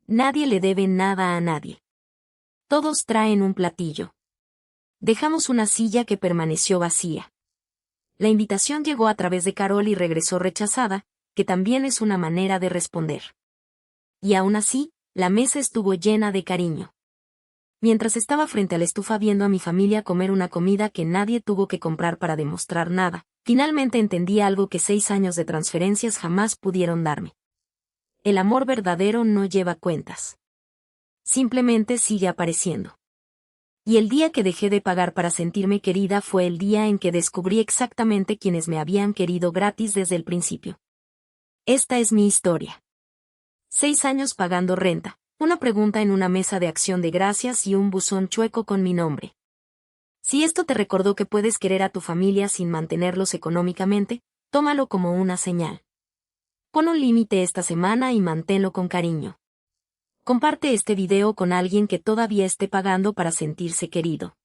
Nadie le debe nada a nadie. Todos traen un platillo. Dejamos una silla que permaneció vacía. La invitación llegó a través de Carol y regresó rechazada, que también es una manera de responder. Y aún así, la mesa estuvo llena de cariño. Mientras estaba frente a la estufa viendo a mi familia comer una comida que nadie tuvo que comprar para demostrar nada, finalmente entendí algo que 6 años de transferencias jamás pudieron darme. El amor verdadero no lleva cuentas. Simplemente sigue apareciendo. Y el día que dejé de pagar para sentirme querida fue el día en que descubrí exactamente quienes me habían querido gratis desde el principio. Esta es mi historia. 6 años pagando renta, una pregunta en una mesa de acción de gracias y un buzón chueco con mi nombre. Si esto te recordó que puedes querer a tu familia sin mantenerlos económicamente, tómalo como una señal. Pon un límite esta semana y manténlo con cariño. Comparte este video con alguien que todavía esté pagando para sentirse querido.